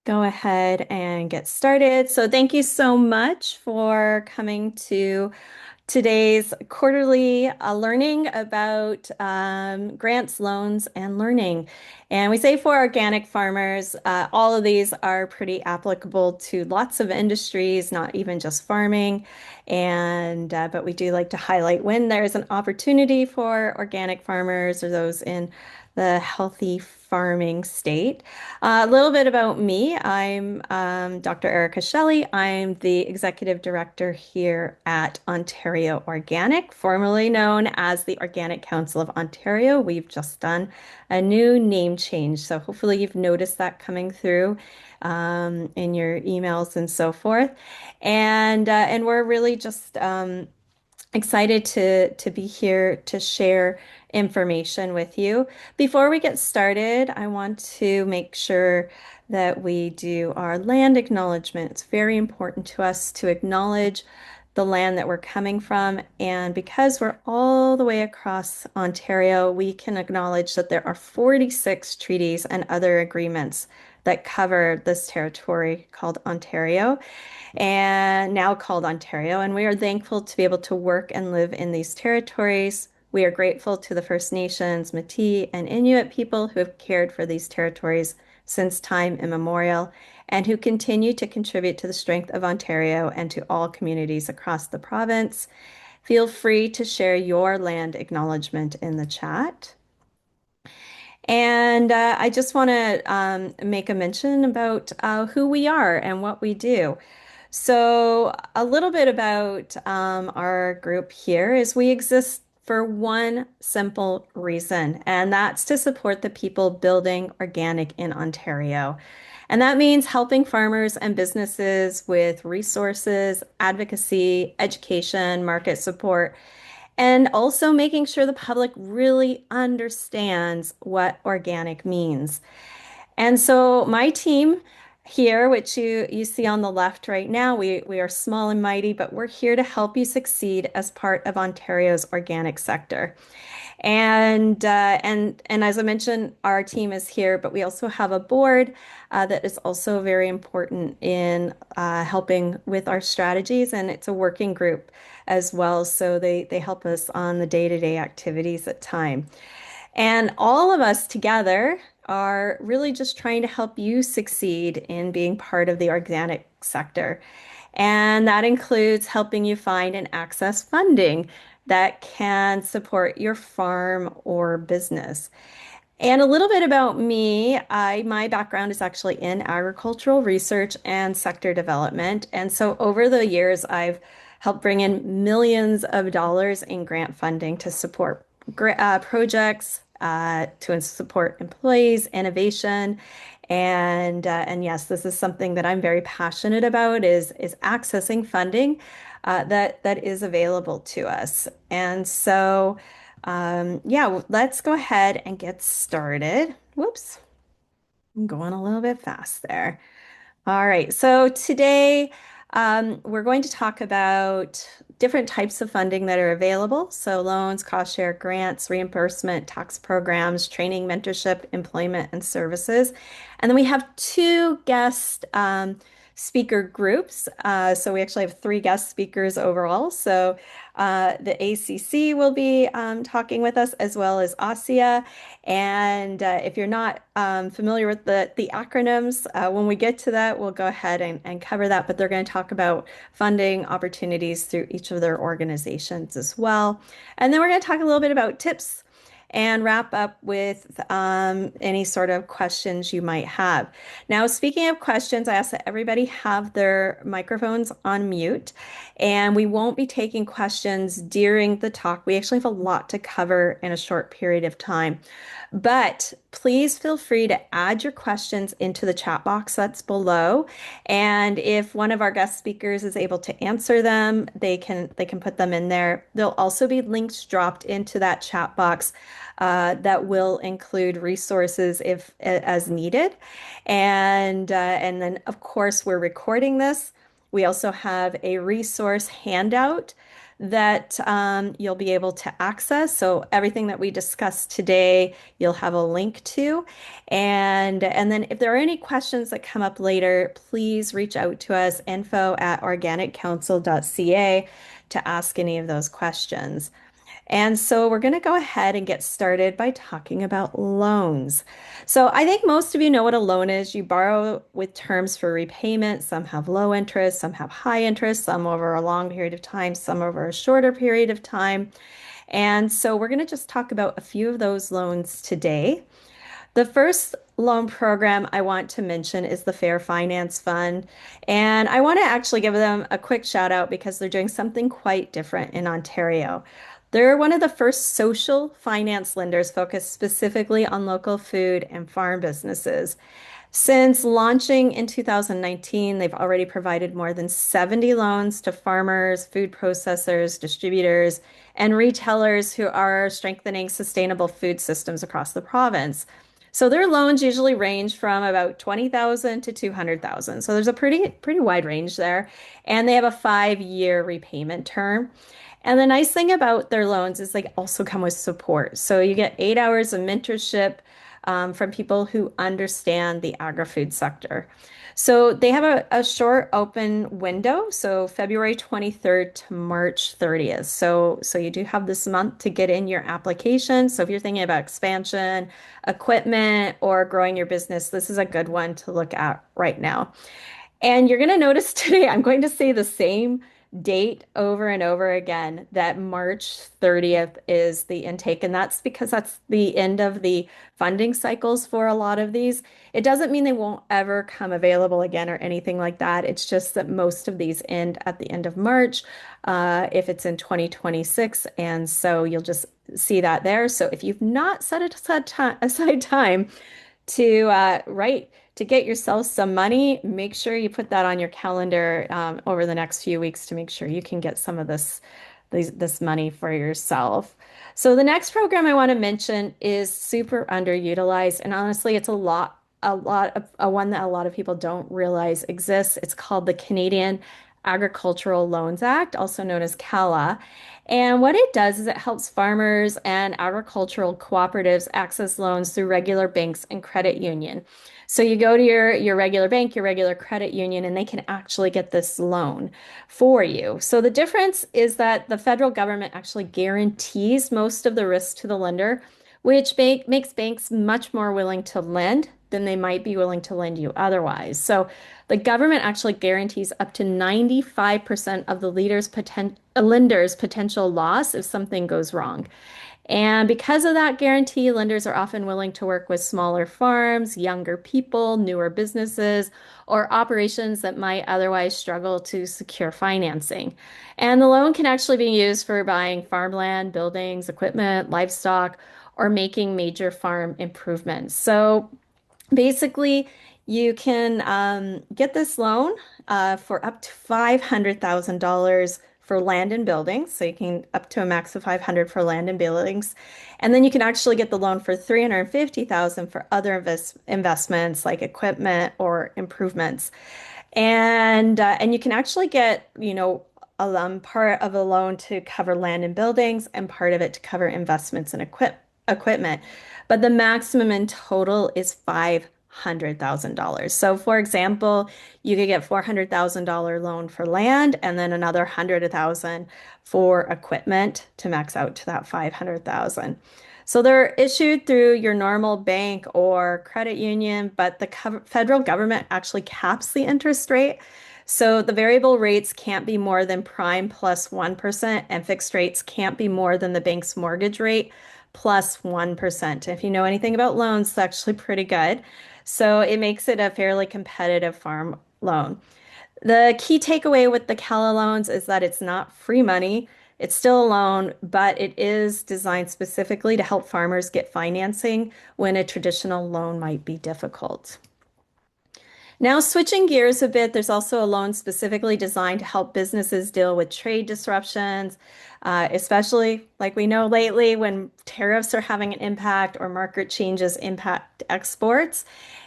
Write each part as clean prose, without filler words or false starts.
go ahead and get started. So thank you so much for coming to today's quarterly learning about grants, loans, and learning. And we say for organic farmers, all of these are pretty applicable to lots of industries, not even just farming. And but we do like to highlight when there's an opportunity for organic farmers or those in the healthy farming state. A little bit about me. I'm Dr. Erica Shelley. I'm the executive director here at Ontario Organic, formerly known as the Organic Council of Ontario. We've just done a new name change, so hopefully you've noticed that coming through in your emails and so forth. And we're really just excited to be here to share information with you. Before we get started, I want to make sure that we do our land acknowledgement. It's very important to us to acknowledge the land that we're coming from. And because we're all the way across Ontario, we can acknowledge that there are 46 treaties and other agreements that cover this territory called Ontario and now called Ontario. And we are thankful to be able to work and live in these territories. We are grateful to the First Nations, Métis, and Inuit people who have cared for these territories since time immemorial and who continue to contribute to the strength of Ontario and to all communities across the province. Feel free to share your land acknowledgement in the chat. And I just want to make a mention about who we are and what we do. So, a little bit about our group here is we exist for one simple reason, and that's to support the people building organic in Ontario. And that means helping farmers and businesses with resources, advocacy, education, market support, and also making sure the public really understands what organic means. And so my team here, which you see on the left right now, we are small and mighty, but we're here to help you succeed as part of Ontario's organic sector. And as I mentioned, our team is here, but we also have a board that is also very important in helping with our strategies, and it's a working group as well. So they help us on the day-to-day activities at time. And all of us together are really just trying to help you succeed in being part of the organic sector. And that includes helping you find and access funding that can support your farm or business. And a little bit about me, my background is actually in agricultural research and sector development. And so over the years, I've helped bring in millions of dollars in grant funding to support projects, to support employees, innovation. And yes, this is something that I'm very passionate about is accessing funding that is available to us. And so yeah, let's go ahead and get started. Whoops, I'm going a little bit fast there. All right, so today we're going to talk about different types of funding that are available. So loans, cost share grants, reimbursement, tax programs, training, mentorship, employment, and services. And then we have two guest speaker groups. So we actually have three guest speakers overall. So the ACC will be talking with us as well as ASIA. And if you're not familiar with the acronyms, when we get to that, we'll go ahead and cover that. But they're going to talk about funding opportunities through each of their organizations as well. And then we're going to talk a little bit about tips and wrap up with any sort of questions you might have. Now, speaking of questions, I ask that everybody have their microphones on mute, and we won't be taking questions during the talk. We actually have a lot to cover in a short period of time. But please feel free to add your questions into the chat box that's below. And if one of our guest speakers is able to answer them, they can put them in there. There'll also be links dropped into that chat box that will include resources if as needed. And then of course we're recording this. We also have a resource handout that you'll be able to access. So everything that we discussed today, you'll have a link to. And then if there are any questions that come up later, please reach out to us, info@organiccouncil.ca to ask any of those questions. And so we're going to go ahead and get started by talking about loans. So I think most of you know what a loan is. You borrow with terms for repayment. Some have low interest, some have high interest, some over a long period of time, some over a shorter period of time. And so we're going to just talk about a few of those loans today. The first loan program I want to mention is the Fair Finance Fund. And I want to actually give them a quick shout out because they're doing something quite different in Ontario. They're one of the first social finance lenders focused specifically on local food and farm businesses. Since launching in 2019, they've already provided more than 70 loans to farmers, food processors, distributors, and retailers who are strengthening sustainable food systems across the province. So their loans usually range from about 20,000 to 200,000. So there's a pretty wide range there, and they have a 5-year repayment term. And the nice thing about their loans is they also come with support. So you get 8 hours of mentorship from people who understand the agri-food sector. So they have a short open window, so February 23rd to March 30th. So you do have this month to get in your application. So if you're thinking about expansion, equipment, or growing your business, this is a good one to look at right now. And you're going to notice today, I'm going to say the same date over and over again that March 30th is the intake. And that's because that's the end of the funding cycles for a lot of these. It doesn't mean they won't ever come available again or anything like that. It's just that most of these end at the end of March, if it's in 2026. And so you'll just see that there. So if you've not set aside time to write to get yourself some money, make sure you put that on your calendar over the next few weeks to make sure you can get some of this money for yourself. So the next program I want to mention is super underutilized, and honestly, it's a lot of a one that a lot of people don't realize exists. It's called the Canadian Agricultural Loans Act, also known as CALA. And what it does is it helps farmers and agricultural cooperatives access loans through regular banks and credit union. So you go to your regular bank, your regular credit union, and they can actually get this loan for you. So the difference is that the federal government actually guarantees most of the risk to the lender, which makes banks much more willing to lend than they might be willing to lend you otherwise. So the government actually guarantees up to 95% of the lender's potential loss if something goes wrong. And because of that guarantee, lenders are often willing to work with smaller farms, younger people, newer businesses, or operations that might otherwise struggle to secure financing. And the loan can actually be used for buying farmland, buildings, equipment, livestock, or making major farm improvements. So basically, you can get this loan for up to $500,000 for land and buildings. So you can up to a max of 500 for land and buildings. And then you can actually get the loan for 350,000 for other investments like equipment or improvements. And you can actually get, a part of a loan to cover land and buildings and part of it to cover investments and equipment. But the maximum in total is $500,000. So for example, you could get $400,000 loan for land and then another 100,000 for equipment to max out to that 500,000. So they're issued through your normal bank or credit union, but the federal government actually caps the interest rate. So the variable rates can't be more than prime plus 1%, and fixed rates can't be more than the bank's mortgage rate plus 1%. If you know anything about loans, it's actually pretty good. So it makes it a fairly competitive farm loan. The key takeaway with the Cala loans is that it's not free money. It's still a loan, but it is designed specifically to help farmers get financing when a traditional loan might be difficult. Now, switching gears a bit, there's also a loan specifically designed to help businesses deal with trade disruptions. especially like we know lately when tariffs are having an impact or market changes impact exports.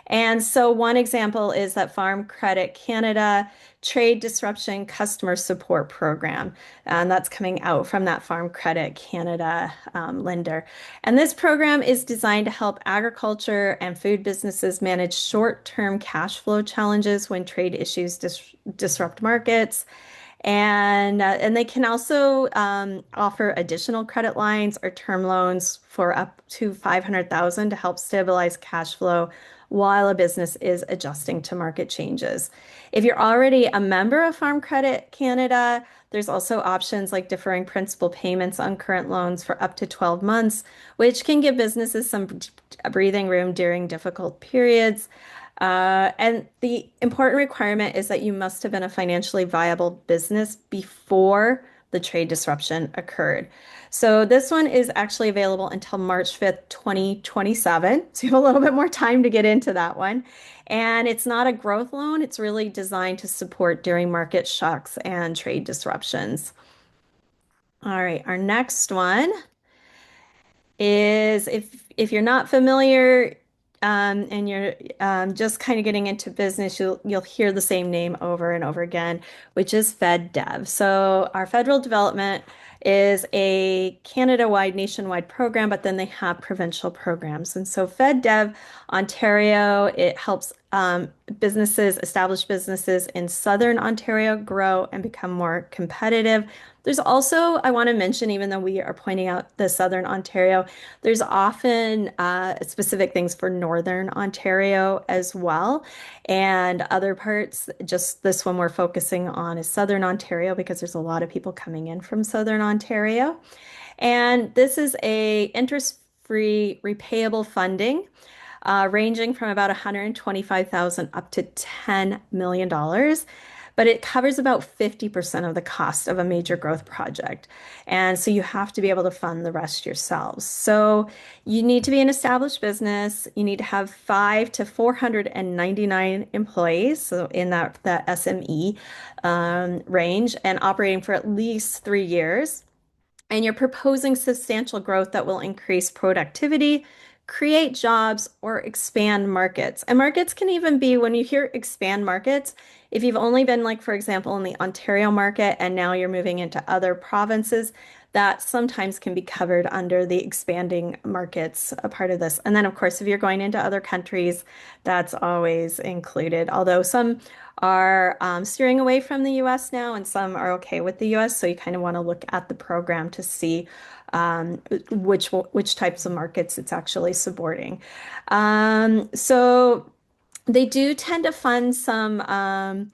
And so one example is that Farm Credit Canada Trade Disruption Customer Support Program, and that's coming out from that Farm Credit Canada lender. And this program is designed to help agriculture and food businesses manage short-term cash flow challenges when trade issues disrupt markets. And they can also offer additional credit lines or term loans for up to 500,000 to help stabilize cash flow while a business is adjusting to market changes. If you're already a member of Farm Credit Canada, there's also options like deferring principal payments on current loans for up to 12 months, which can give businesses some breathing room during difficult periods. And the important requirement is that you must have been a financially viable business before the trade disruption occurred. So this one is actually available until March 5th, 2027. So you have a little bit more time to get into that one. And it's not a growth loan, it's really designed to support during market shocks and trade disruptions. All right, our next one is if you're not familiar and you're just kind of getting into business, you'll hear the same name over and over again, which is FedDev. So our federal development is a Canada-wide, nationwide program, but then they have provincial programs. And so FedDev Ontario, it helps businesses, established businesses in Southern Ontario grow and become more competitive. There's also, I want to mention, even though we are pointing out the Southern Ontario, there's often specific things for Northern Ontario as well. And other parts, just this one we're focusing on is Southern Ontario because there's a lot of people coming in from Southern Ontario. And this is a interest-free repayable funding ranging from about 125,000 up to $10 million. But it covers about 50% of the cost of a major growth project. And so you have to be able to fund the rest yourselves. So you need to be an established business. You need to have 5 to 499 employees, so in that SME range, and operating for at least 3 years. And you're proposing substantial growth that will increase productivity, create jobs, or expand markets. And markets can even be when you hear expand markets, if you've only been, like, for example, in the Ontario market and now you're moving into other provinces, that sometimes can be covered under the expanding markets, a part of this. And then, of course, if you're going into other countries, that's always included. Although some are steering away from the US now and some are okay with the US. So you kind of want to look at the program to see which types of markets it's actually supporting. So they do tend to fund certain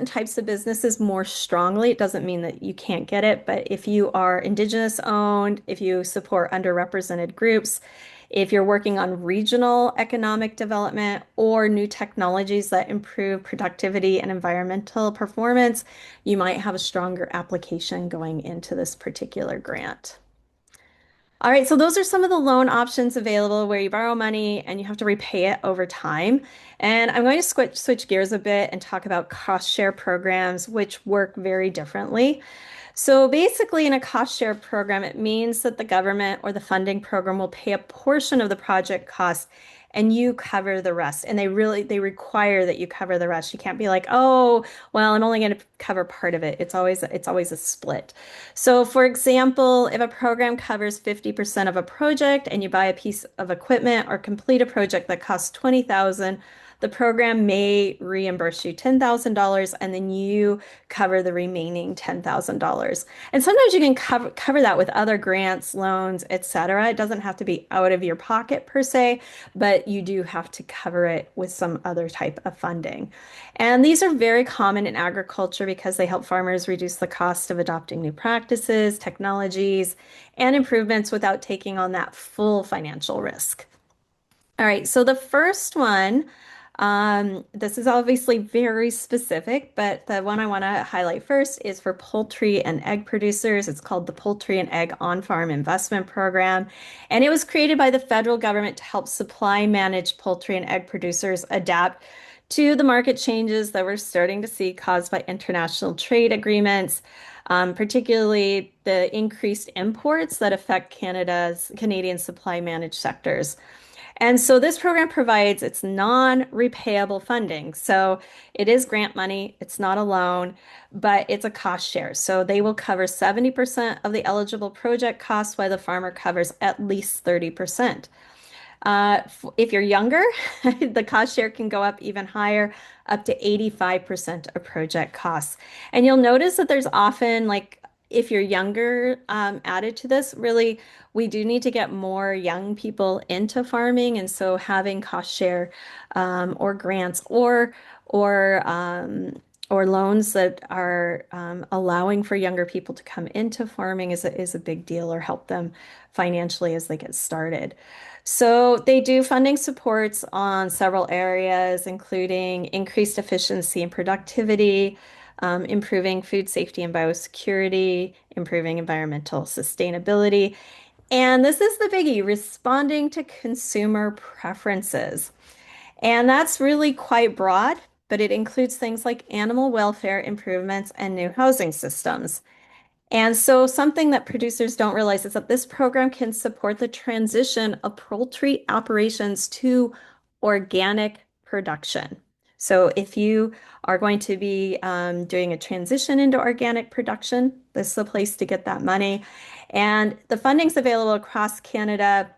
types of businesses more strongly. It doesn't mean that you can't get it, but if you are Indigenous owned, if you support underrepresented groups, if you're working on regional economic development or new technologies that improve productivity and environmental performance, you might have a stronger application going into this particular grant. All right, so those are some of the loan options available where you borrow money and you have to repay it over time. And I'm going to switch gears a bit and talk about cost share programs, which work very differently. So basically, in a cost share program, it means that the government or the funding program will pay a portion of the project cost and you cover the rest. And they require that you cover the rest. You can't be like, oh, well, I'm only going to cover part of it. It's always a split. So for example, if a program covers 50% of a project and you buy a piece of equipment or complete a project that costs 20,000, the program may reimburse you $10,000 and then you cover the remaining $10,000. And sometimes you can cover that with other grants, loans, etc. It doesn't have to be out of your pocket per se, but you do have to cover it with some other type of funding. And these are very common in agriculture because they help farmers reduce the cost of adopting new practices, technologies, and improvements without taking on that full financial risk. All right, so the first one, this is obviously very specific, but the one I want to highlight first is for poultry and egg producers. It's called the Poultry and Egg On-Farm Investment Program, and it was created by the federal government to help supply manage poultry and egg producers adapt to the market changes that we're starting to see caused by international trade agreements. particularly the increased imports that affect Canadian supply managed sectors. And so this program provides its non-repayable funding. So it is grant money, it's not a loan, but it's a cost share. So they will cover 70% of the eligible project costs while the farmer covers at least 30%. If you're younger, the cost share can go up even higher, up to 85% of project costs. And you'll notice that there's often, like, if you're younger, added to this, really, we do need to get more young people into farming. And so having cost share or grants or or loans that are allowing for younger people to come into farming is a big deal or help them financially as they get started. So they do funding supports on several areas, including increased efficiency and productivity, improving food safety and biosecurity, improving environmental sustainability. And this is the biggie, responding to consumer preferences. And that's really quite broad, but it includes things like animal welfare improvements and new housing systems. And so, something that producers don't realize is that this program can support the transition of poultry operations to organic production. So, if you are going to be doing a transition into organic production, this is the place to get that money. And the funding's available across Canada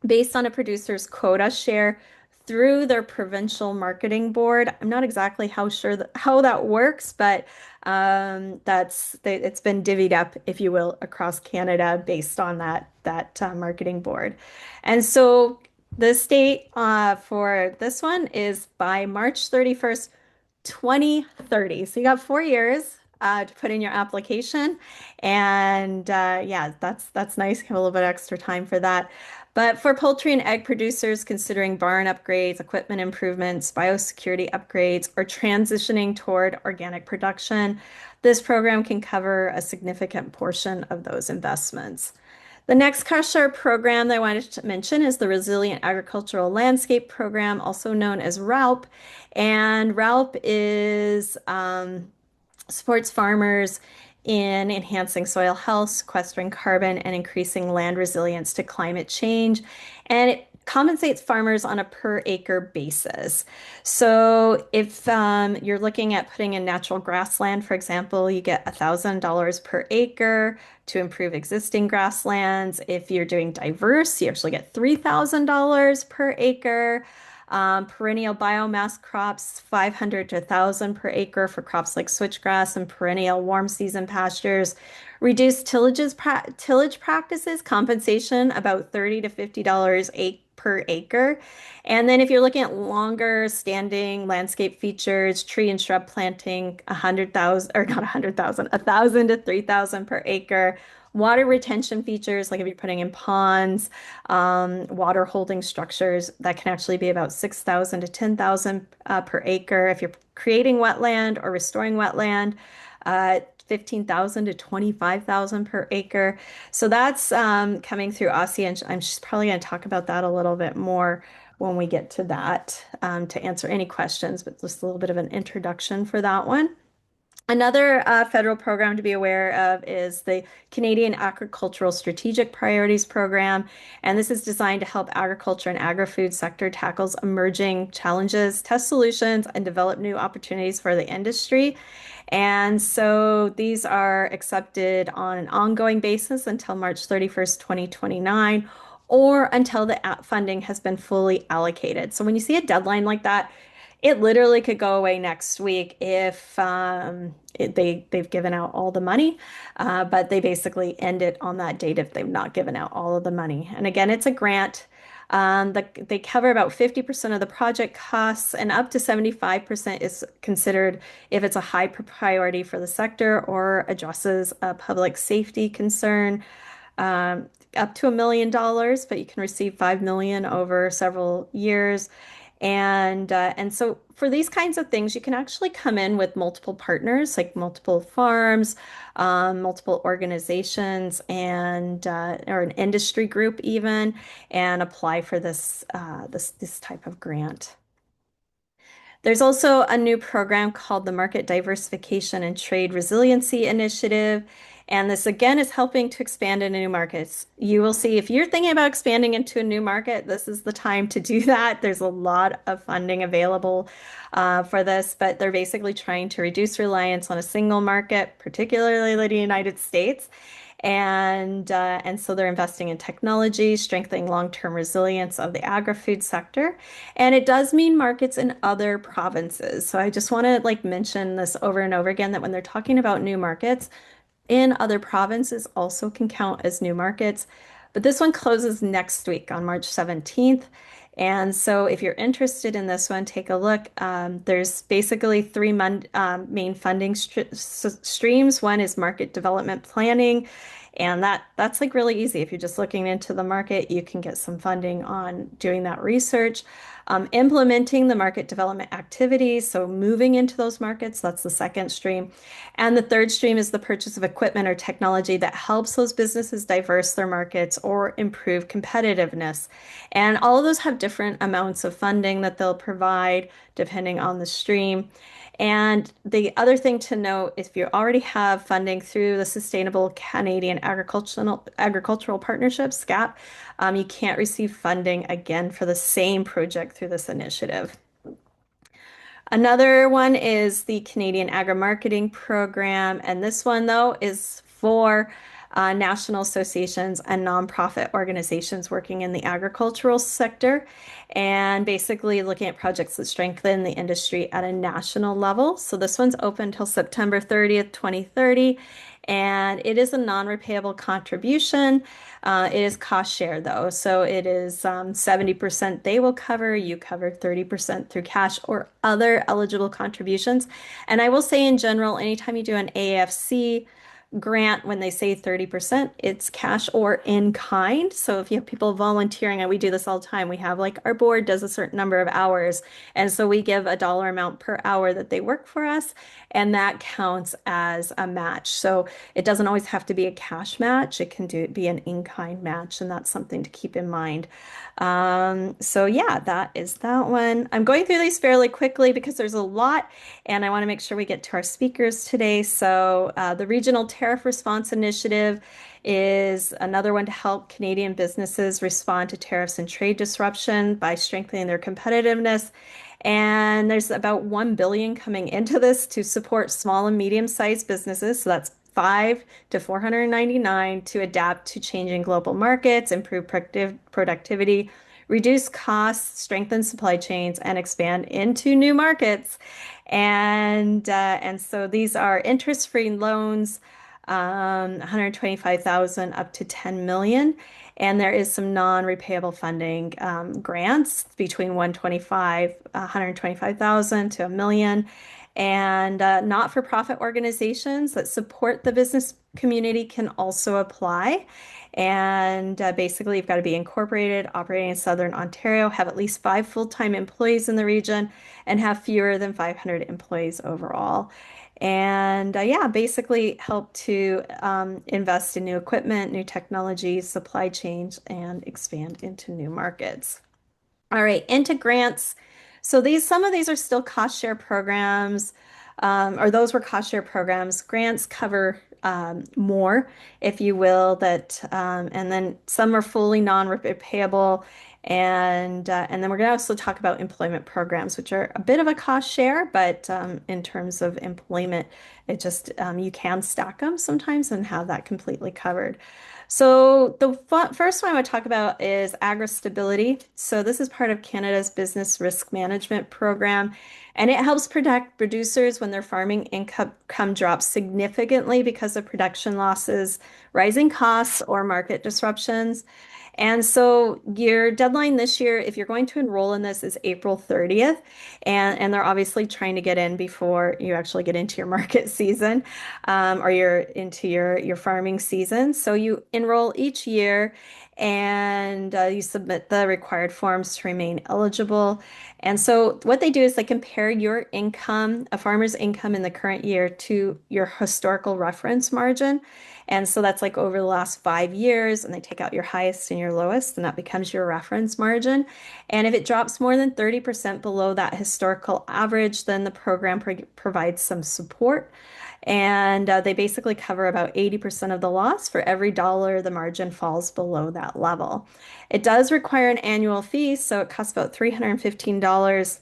based on a producer's quota share through their provincial marketing board. I'm not exactly how that works, but it's been divvied up, if you will, across Canada based on that marketing board. And so the state for this one is by March 31st, 2030. So you got 4 years to put in your application. And yeah, that's nice. Have a little bit extra time for that. But for poultry and egg producers considering barn upgrades, equipment improvements, biosecurity upgrades, or transitioning toward organic production, this program can cover a significant portion of those investments. The next cost share program that I wanted to mention is the Resilient Agricultural Landscape Program, also known as RALP. And RALP is supports farmers in enhancing soil health, sequestering carbon, and increasing land resilience to climate change. And it compensates farmers on a per acre basis. So if you're looking at putting in natural grassland, for example, you get $1,000 per acre to improve existing grasslands. If you're doing diverse, you actually get $3,000 per acre. Perennial biomass crops, 500 to 1,000 per acre for crops like switchgrass and perennial warm season pastures. Reduced tillage practices, compensation about $30 to $50 per acre. And then if you're looking at longer standing landscape features, tree and shrub planting, 100,000 or not 100,000, 1,000 to 3,000 per acre. Water retention features, like if you're putting in ponds, water holding structures, that can actually be about 6,000 to 10,000 per acre. If you're creating wetland or restoring wetland, 15,000 to 25,000 per acre. So that's coming through Aussie, and I'm just probably going to talk about that a little bit more when we get to that to answer any questions, but just a little bit of an introduction for that one. Another federal program to be aware of is the Canadian Agricultural Strategic Priorities Program, and this is designed to help agriculture and agri-food sector tackles emerging challenges, test solutions, and develop new opportunities for the industry. And so these are accepted on an ongoing basis until March 31st, 2029, or until the funding has been fully allocated. So when you see a deadline like that, it literally could go away next week if they've given out all the money, but they basically end it on that date if they've not given out all of the money. And again, it's a grant. They cover about 50% of the project costs, and up to 75% is considered if it's a high priority for the sector or addresses a public safety concern. Up to $1 million, but you can receive 5 million over several years. And so for these kinds of things, you can actually come in with multiple partners, like multiple farms, multiple organizations, and or an industry group even, and apply for this type of grant. There's also a new program called the Market Diversification and Trade Resiliency Initiative. And this again is helping to expand into new markets. You will see if you're thinking about expanding into a new market, this is the time to do that. There's a lot of funding available for this, but they're basically trying to reduce reliance on a single market, particularly the United States. And so they're investing in technology, strengthening long-term resilience of the agri-food sector. And it does mean markets in other provinces. So I just want to like mention this over and over again that when they're talking about new markets, in other provinces also can count as new markets. But this one closes next week on March 17th. And so if you're interested in this one, take a look. There's basically three main funding streams. One is market development planning. And that's like really easy. If you're just looking into the market, you can get some funding on doing that research. Implementing the market development activities, so moving into those markets, that's the second stream. And the third stream is the purchase of equipment or technology that helps those businesses diverse their markets or improve competitiveness. And all of those have different amounts of funding that they'll provide depending on the stream. And the other thing to note, if you already have funding through the Sustainable Canadian Agricultural Partnerships, SCAP, you can't receive funding again for the same project through this initiative. Another one is the Canadian Agri-Marketing Program, and this one, though, is for national associations and nonprofit organizations working in the agricultural sector, and basically looking at projects that strengthen the industry at a national level. So this one's open until September 30th, 2030, and it is a non-repayable contribution. It is cost share though, so it is 70% they will cover, you cover 30% through cash or other eligible contributions. And I will say in general, anytime you do an AFC grant, when they say 30%, it's cash or in kind. So if you have people volunteering, and we do this all the time, we have like our board does a certain number of hours. And so we give a dollar amount per hour that they work for us, and that counts as a match. So it doesn't always have to be a cash match. It can be an in-kind match, and that's something to keep in mind. So yeah, that is that one. I'm going through these fairly quickly because there's a lot, and I want to make sure we get to our speakers today. So the Regional Tariff Response Initiative is another one to help Canadian businesses respond to tariffs and trade disruption by strengthening their competitiveness. And there's about 1 billion coming into this to support small and medium-sized businesses. So that's 5 to 499 to adapt to changing global markets, improve productivity, reduce costs, strengthen supply chains, and expand into new markets. And so these are interest-free loans, 125,000 up to 10 million. And there is some non-repayable funding grants between 125,000 to a million. And not-for-profit organizations that support the business community can also apply. And basically, you've got to be incorporated, operating in Southern Ontario, have at least 5 full-time employees in the region, and have fewer than 500 employees overall. And yeah, basically help to invest in new equipment, new technologies, supply chains, and expand into new markets. All right, into grants. So some of these are still cost share programs, or those were cost share programs. Grants cover more, if you will, and then some are fully non-repayable. And then we're going to also talk about employment programs, which are a bit of a cost share, but in terms of employment, it just you can stack them sometimes and have that completely covered. So the first one I want to talk about is agri-stability. So this is part of Canada's Business Risk Management Program, and it helps protect producers when their farming income drops significantly because of production losses, rising costs, or market disruptions. And so your deadline this year, if you're going to enroll in this, is April 30th. And they're obviously trying to get in before you actually get into your market season, or you're into your farming season. So you enroll each year, and you submit the required forms to remain eligible. And so what they do is they compare your income, a farmer's income in the current year, to your historical reference margin. And so that's like over the last 5 years, and they take out your highest and your lowest, and that becomes your reference margin. And if it drops more than 30% below that historical average, then the program provides some support. And they basically cover about 80% of the loss for every dollar the margin falls below that level. It does require an annual fee, so it costs about $315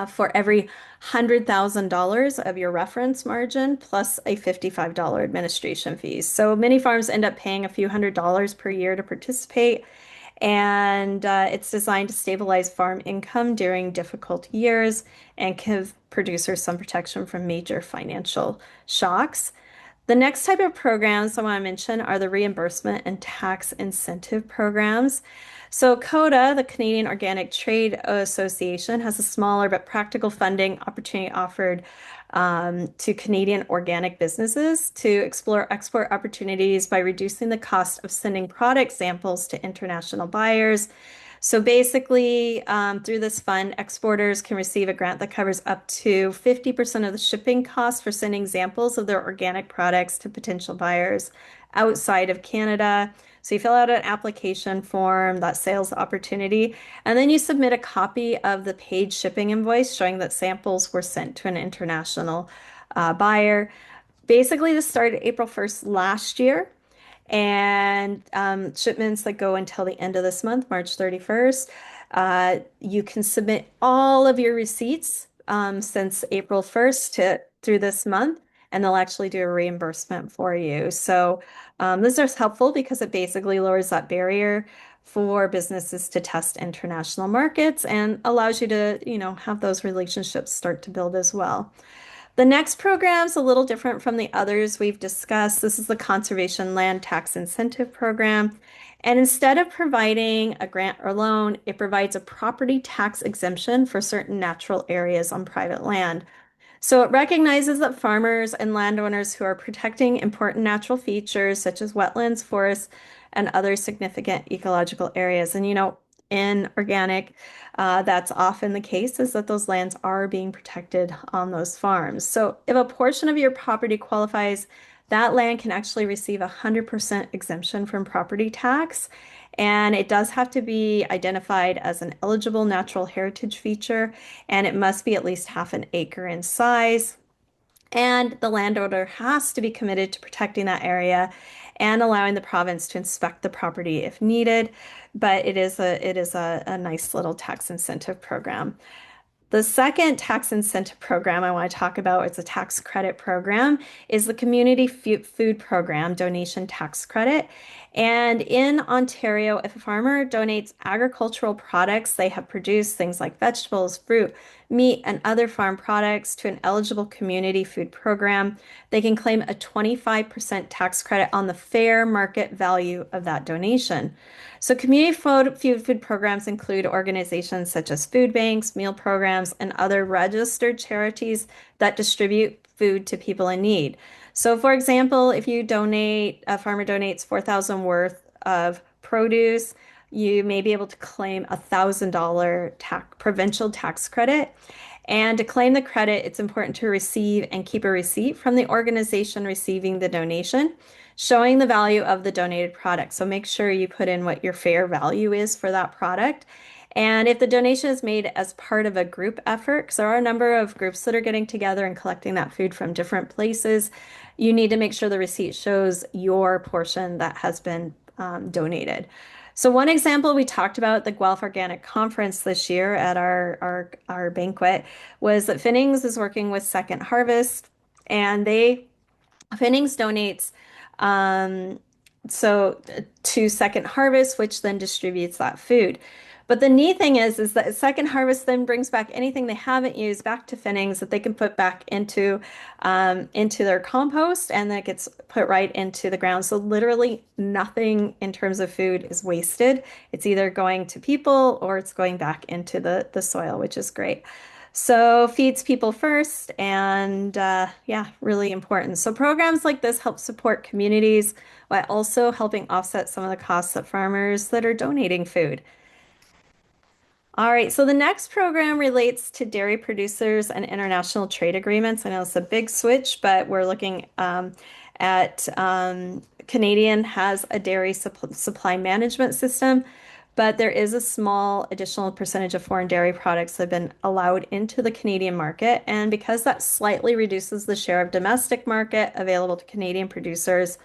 for every $100,000 of your reference margin, plus a $55 administration fee. So many farms end up paying a few $100s per year to participate, and it's designed to stabilize farm income during difficult years and give producers some protection from major financial shocks. The next type of programs I want to mention are the reimbursement and tax incentive programs. So CODA, the Canadian Organic Trade Association, has a smaller but practical funding opportunity offered to Canadian organic businesses to explore export opportunities by reducing the cost of sending product samples to international buyers. So basically, through this fund, exporters can receive a grant that covers up to 50% of the shipping costs for sending samples of their organic products to potential buyers outside of Canada. So you fill out an application form, that sales opportunity, and then you submit a copy of the paid shipping invoice showing that samples were sent to an international buyer. Basically, this started April 1st last year, and shipments that go until the end of this month, March 31st. You can submit all of your receipts since April 1st to through this month, and they'll actually do a reimbursement for you. So this is helpful because it basically lowers that barrier for businesses to test international markets and allows you to, have those relationships start to build as well. The next program is a little different from the others we've discussed. This is the Conservation Land Tax Incentive Program. And instead of providing a grant or loan, it provides a property tax exemption for certain natural areas on private land. So it recognizes that farmers and landowners who are protecting important natural features such as wetlands, forests, and other significant ecological areas. And in organic, that's often the case is that those lands are being protected on those farms. So if a portion of your property qualifies, that land can actually receive 100% exemption from property tax. And it does have to be identified as an eligible natural heritage feature, and it must be at least half an acre in size. And the landowner has to be committed to protecting that area and allowing the province to inspect the property if needed. But it is a nice little tax incentive program. The second tax incentive program I want to talk about, it's a tax credit program, is the Community Food Program Donation Tax Credit. And in Ontario, if a farmer donates agricultural products they have produced, things like vegetables, fruit, meat, and other farm products to an eligible community food program, they can claim a 25% tax credit on the fair market value of that donation. So community food programs include organizations such as food banks, meal programs, and other registered charities that distribute food to people in need. So for example, if a farmer donates 4,000 worth of produce, you may be able to claim a $1,000 provincial tax credit. And to claim the credit, it's important to receive and keep a receipt from the organization receiving the donation, showing the value of the donated product. So make sure you put in what your fair value is for that product. And if the donation is made as part of a group effort, because there are a number of groups that are getting together and collecting that food from different places, you need to make sure the receipt shows your portion that has been donated. So one example we talked about at the Guelph Organic Conference this year at our banquet was that Finnings is working with Second Harvest, and Finnings donates um, to Second Harvest, which then distributes that food. But the neat thing is that Second Harvest then brings back anything they haven't used back to Finnings that they can put back into their compost, and then it gets put right into the ground. So literally nothing in terms of food is wasted. It's either going to people or it's going back into the soil, which is great. So feeds people first, and yeah, really important. So programs like this help support communities while also helping offset some of the costs of farmers that are donating food. All right, so the next program relates to dairy producers and international trade agreements. I know it's a big switch, but we're looking at Canadian has a dairy supply management system, but there is a small additional percentage of foreign dairy products that have been allowed into the Canadian market. And because that slightly reduces the share of domestic market available to Canadian producers,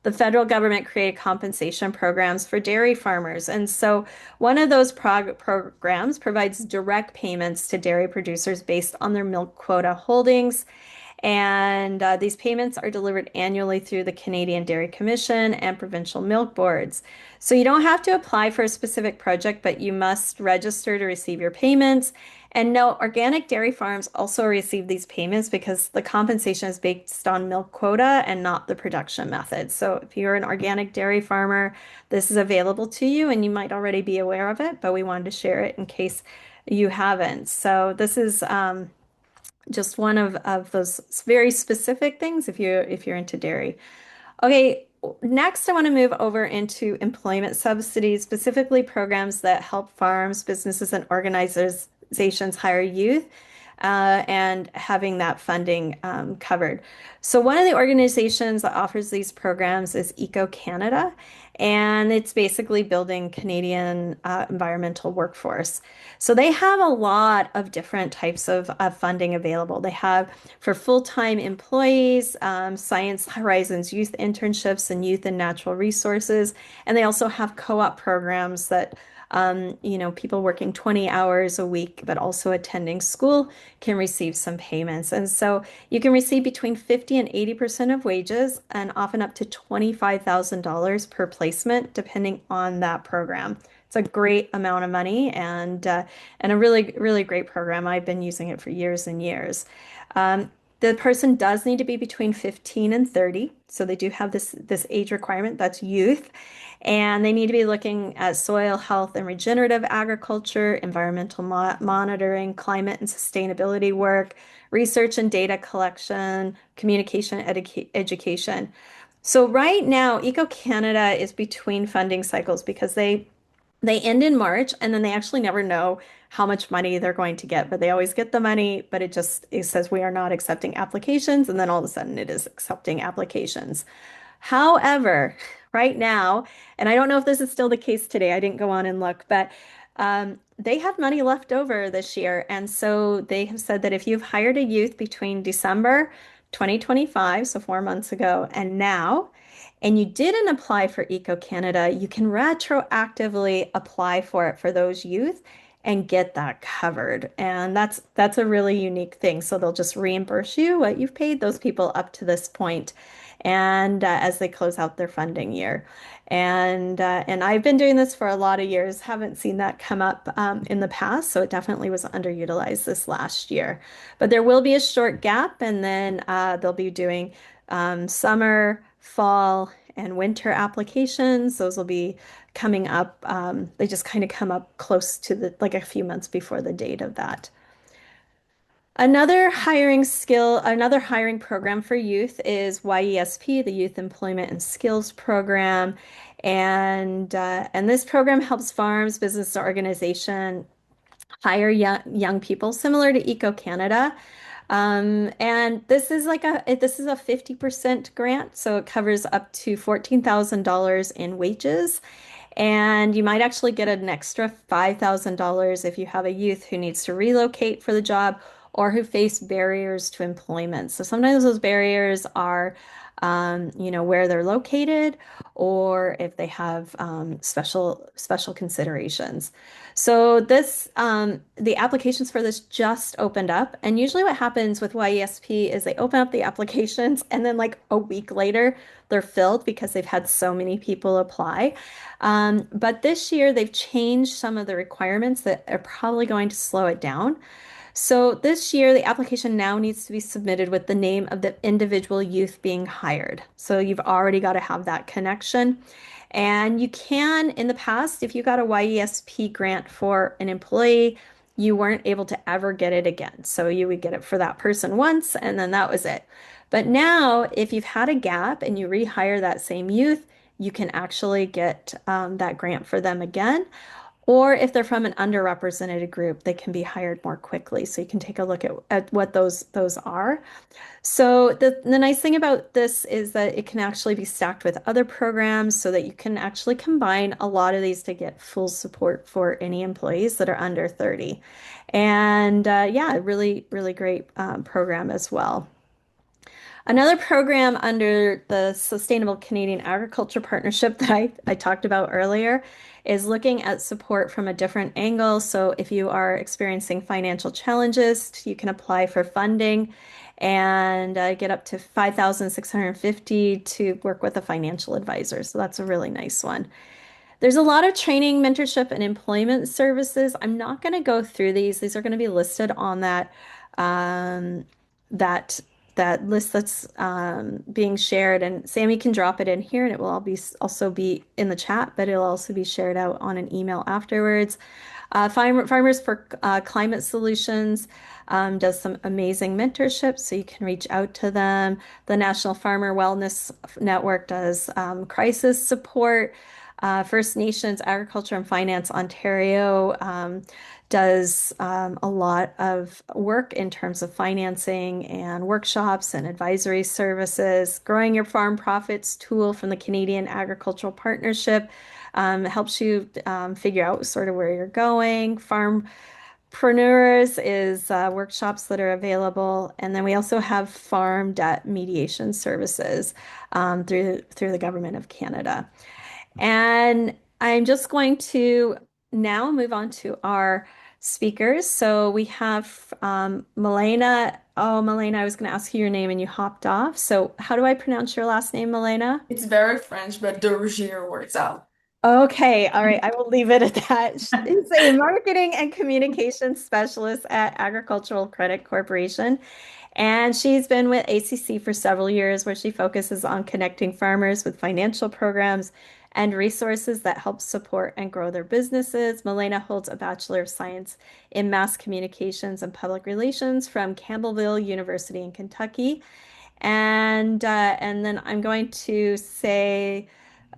the federal government created compensation programs for dairy farmers. And so one of those programs provides direct payments to dairy producers based on their milk quota holdings. And these payments are delivered annually through the Canadian Dairy Commission and provincial milk boards. So you don't have to apply for a specific project, but you must register to receive your payments. And no, organic dairy farms also receive these payments because the compensation is based on milk quota and not the production method. So if you're an organic dairy farmer, this is available to you and you might already be aware of it, but we wanted to share it in case you haven't. So this is just one of those very specific things if you're into dairy. Okay, next I want to move over into employment subsidies, specifically programs that help farms, businesses, and organizations hire youth and having that funding covered. So one of the organizations that offers these programs is Eco Canada, and it's basically building Canadian environmental workforce. So they have a lot of different types of funding available. They have for full-time employees, Science Horizons youth internships and youth and natural resources, and they also have co-op programs that people working 20 hours a week, but also attending school can receive some payments. And so you can receive between 50 and 80% of wages and often up to $25,000 per placement, depending on that program. It's a great amount of money and a really, really great program. I've been using it for years and years. The person does need to be between 15 and 30. So they do have this age requirement, that's youth. And they need to be looking at soil health and regenerative agriculture, environmental monitoring, climate and sustainability work, research and data collection, communication, education. So right now, Eco Canada is between funding cycles because they end in March and then they actually never know how much money they're going to get, but they always get the money, but it says we are not accepting applications, and then all of a sudden it is accepting applications. However, right now, and I don't know if this is still the case today, I didn't go on and look, but they have money left over this year. And so they have said that if you've hired a youth between December 2025, so 4 months ago, and now, and you didn't apply for Eco Canada, you can retroactively apply for it for those youth and get that covered. And that's a really unique thing. So they'll just reimburse you what you've paid those people up to this point, and as they close out their funding year. And I've been doing this for a lot of years, haven't seen that come up in the past, so it definitely was underutilized this last year. But there will be a short gap, and then they'll be doing summer, fall, and winter applications. Those will be coming up. They just kind of come up close to like a few months before the date of that. Another hiring program for youth is YESP, the Youth Employment and Skills Program. And this program helps farms, business organization hire young people similar to Eco Canada. And this is a 50% grant, so it covers up to $14,000 in wages. And you might actually get an extra $5,000 if you have a youth who needs to relocate for the job or who face barriers to employment. So sometimes those barriers are, where they're located or if they have special considerations. So the applications for this just opened up. And usually what happens with YESP is they open up the applications and then like a week later, they're filled because they've had so many people apply. But this year they've changed some of the requirements that are probably going to slow it down. So this year, the application now needs to be submitted with the name of the individual youth being hired. So you've already got to have that connection. And you can, in the past, if you got a YESP grant for an employee, you weren't able to ever get it again. So you would get it for that person once, and then that was it. But now, if you've had a gap and you rehire that same youth, you can actually get that grant for them again. Or if they're from an underrepresented group, they can be hired more quickly. So you can take a look at what those are. So the nice thing about this is that it can actually be stacked with other programs so that you can actually combine a lot of these to get full support for any employees that are under 30. And yeah, really, really great program as well. Another program under the Sustainable Canadian Agriculture Partnership that I talked about earlier is looking at support from a different angle. So if you are experiencing financial challenges, you can apply for funding and get up to 5,650 to work with a financial advisor. So that's a really nice one. There's a lot of training, mentorship, and employment services. I'm not going to go through these. These are going to be listed on um, that that list that's being shared. And Sammy can drop it in here, and it will all be also be in the chat, but it'll also be shared out on an email afterwards. Farmers for Climate Solutions does some amazing mentorship, so you can reach out to them. The National Farmer Wellness Network does crisis support. First Nations Agriculture and Finance Ontario does a lot of work in terms of financing and workshops and advisory services. Growing Your Farm Profits tool from the Canadian Agricultural Partnership helps you figure out sort of where you're going. Farmpreneurs is workshops that are available, and then we also have farm debt mediation services through the Government of Canada. And I'm just going to now move on to our speakers. So we have Milena. Oh, Milena, I was going to ask you your name and you hopped off. So how do I pronounce your last name, Milena? It's very French, but de Rougir works out. Okay, all right, I will leave it at that. She's a marketing and communications specialist at Agricultural Credit Corporation, and she's been with ACC for several years, where she focuses on connecting farmers with financial programs and resources that help support and grow their businesses. Milena holds a Bachelor of Science in Mass Communications and Public Relations from Campbellville University in Kentucky. And then I'm going to say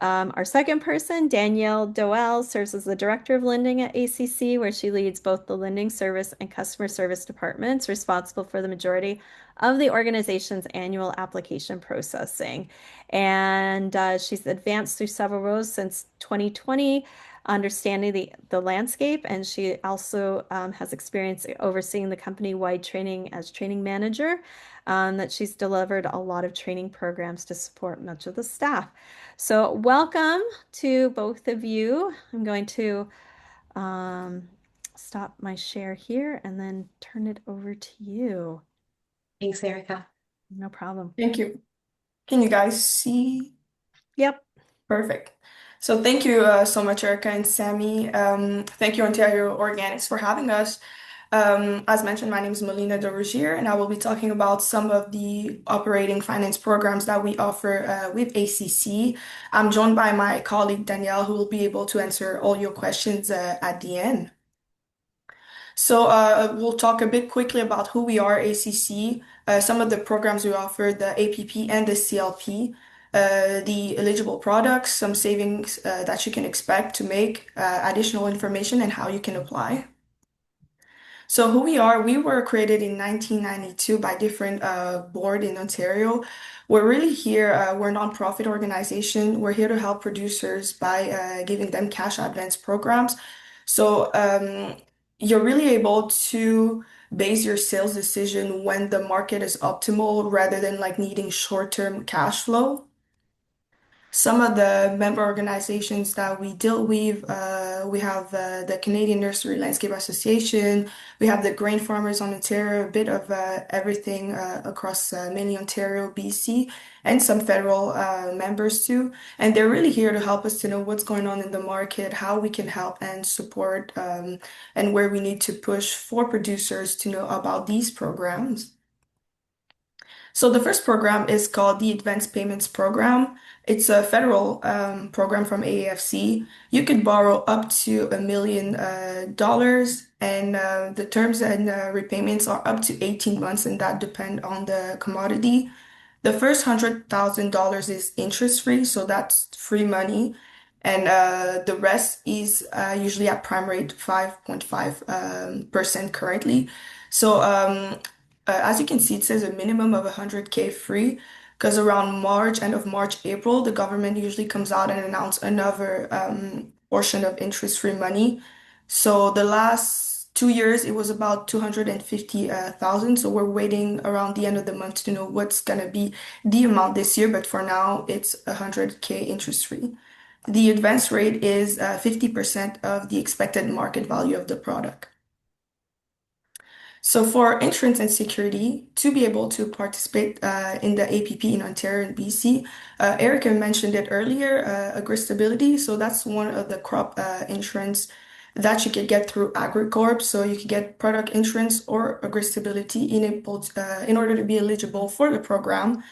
our second person, Danielle Doel, serves as the Director of Lending at ACC, where she leads both the lending service and customer service departments, responsible for the majority of the organization's annual application processing. And she's advanced through several roles since 2020, understanding the landscape. And she also has experience overseeing the company-wide training as training manager, that she's delivered a lot of training programs to support much of the staff. So welcome to both of you. I'm going to um, stop my share here and then turn it over to you. Thanks, Erica. No problem. Thank you. Can you guys see? Yep. Perfect. So thank you so much, Erica and Sammy. Thank you, Ontario Organics, for having us. As mentioned, my name is Melina de Rougir, and I will be talking about some of the operating finance programs that we offer with ACC. I'm joined by my colleague Danielle, who will be able to answer all your questions at the end. So we'll talk a bit quickly about who we are, ACC, some of the programs we offer, the APP and the CLP, the eligible products, some savings that you can expect to make, additional information, and how you can apply. So who we are, we were created in 1992 by different board in Ontario. We're really here, we're a nonprofit organization. We're here to help producers by giving them cash advance programs. So you're really able to base your sales decision when the market is optimal rather than like needing short-term cash flow. Some of the member organizations that we deal with, we have the Canadian Nursery Landscape Association, we have the Grain Farmers on Ontario, a bit of everything across mainly Ontario, BC, and some federal members too. And they're really here to help us to know what's going on in the market, how we can help and support, and where we need to push for producers to know about these programs. So the first program is called the Advanced Payments Program. It's a federal program from AAFC. You could borrow up to $1 million, and the terms and repayments are up to 18 months, and that depend on the commodity. The first $100,000 is interest free, so that's free money. And the rest is usually at prime rate 5.5 percent currently. So as you can see, it says a minimum of 100K free because around March, end of March, April, the government usually comes out and announce another portion of interest-free money. So the last 2 years, it was about 250,000. So we're waiting around the end of the month to know what's gonna be the amount this year. But for now, it's 100K interest-free. The advance rate is 50% of the expected market value of the product. So for insurance and security, to be able to participate in the APP in Ontario and BC, Erica mentioned it earlier, agri-stability. So that's one of the crop insurance that you could get through AgriCorp. So you could get product insurance or agri-stability in order to be eligible for the program.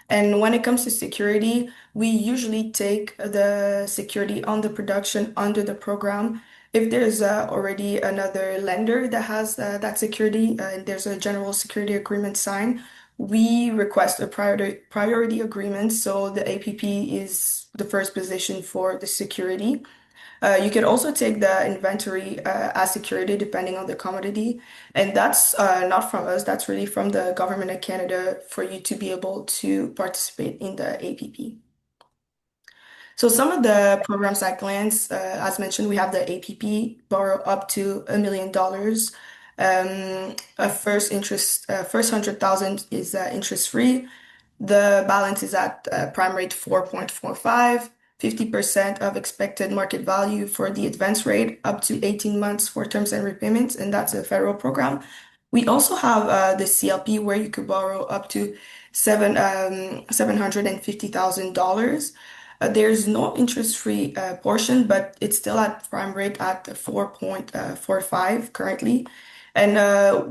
And when it comes to security, we usually take the security on the production under the program. If there's already another lender that has that security and there's a general security agreement signed, we request a priority agreement. So the APP is the first position for the security. You could also take the inventory as security depending on the commodity. And that's not from us, that's really from the government of Canada for you to be able to participate in the APP. So some of the programs at Glance, as mentioned, we have the APP, borrow up to $1 million. First 100,000 is interest free. The balance is at prime rate 4.45, 50% of expected market value for the advance rate, up to 18 months for terms and repayments, and that's a federal program. We also have the CLP where you could borrow up to $750,000. There's no interest-free portion, but it's still at prime rate at 4.45 currently. And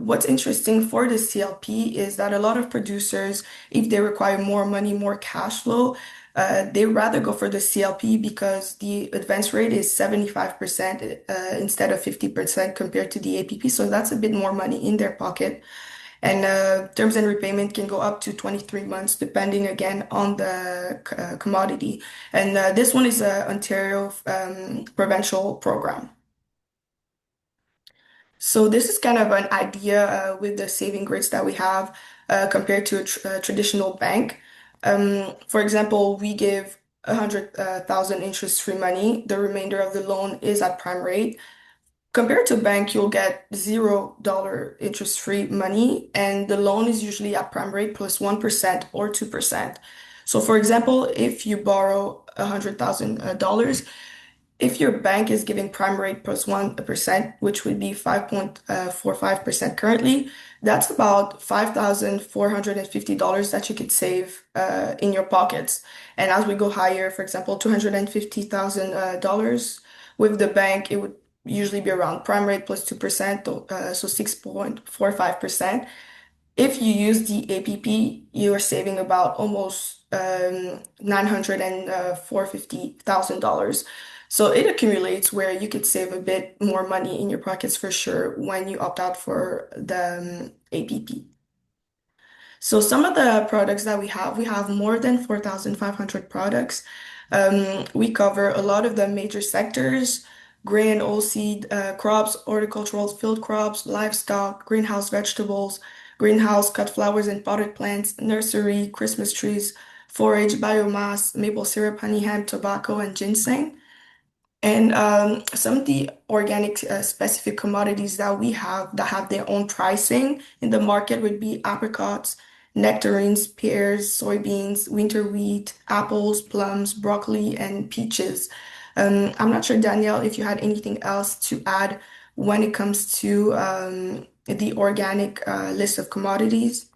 what's interesting for the CLP is that a lot of producers, if they require more money, more cash flow, they rather go for the CLP because the advance rate is 75% instead of 50% compared to the APP. So that's a bit more money in their pocket. And terms and repayment can go up to 23 months, depending again on the commodity. And this one is a Ontario provincial program. So this is kind of an idea with the saving rates that we have compared to a traditional bank. For example, we give 100,000 interest-free money. The remainder of the loan is at prime rate. Compared to a bank, you'll get $0 interest-free money, and the loan is usually at prime rate plus 1% or 2%. So, for example, if you borrow $100,000, if your bank is giving prime rate plus 1%, which would be 5.45% currently, that's about $5,450 that you could save in your pockets. And as we go higher, for example, $250,000 with the bank, it would usually be around prime rate plus 2%, so 6.45%. If you use the APP, you are saving about almost 900 and $450,000. So it accumulates where you could save a bit more money in your pockets for sure when you opt out for the APP. So some of the products that we have more than 4,500 products. We cover a lot of the major sectors, grain, oilseed crops, horticultural field crops, livestock, greenhouse vegetables, greenhouse cut flowers and potted plants, nursery, Christmas trees, forage, biomass, maple syrup, honey, hemp, tobacco, and ginseng. And some of the organic specific commodities that we have that have their own pricing in the market would be apricots, nectarines, pears, soybeans, winter wheat, apples, plums, broccoli, and peaches. I'm not sure, Danielle, if you had anything else to add when it comes to the organic list of commodities.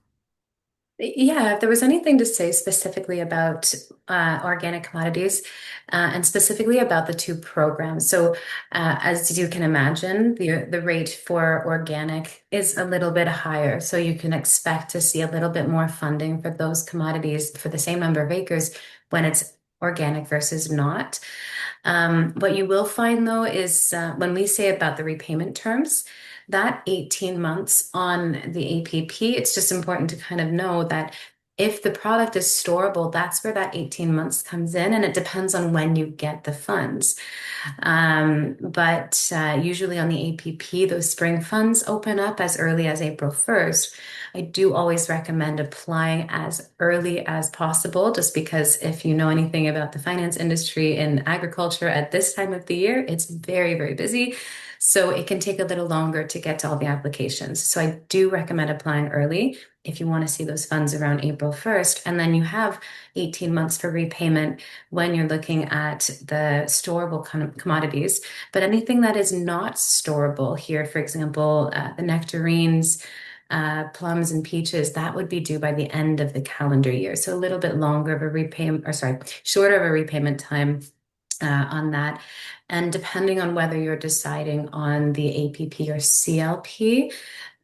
Yeah, if there was anything to say specifically about organic commodities and specifically about the two programs. So, as you can imagine, the rate for organic is a little bit higher. So you can expect to see a little bit more funding for those commodities for the same number of acres when it's organic versus not. What you will find though is when we say about the repayment terms, that 18 months on the APP, it's just important to kind of know that if the product is storable, that's where that 18 months comes in, and it depends on when you get the funds. But usually on the APP, those spring funds open up as early as April 1st. I do always recommend applying as early as possible, just because if you know anything about the finance industry in agriculture at this time of the year, it's very, very busy. So it can take a little longer to get to all the applications. So I do recommend applying early if you want to see those funds around April 1st. And then you have 18 months for repayment when you're looking at the storable kind of commodities. But anything that is not storable here, for example, the nectarines, plums and peaches, that would be due by the end of the calendar year. So a little bit longer of a repayment, or sorry, shorter of a repayment time on that. And depending on whether you're deciding on the APP or CLP,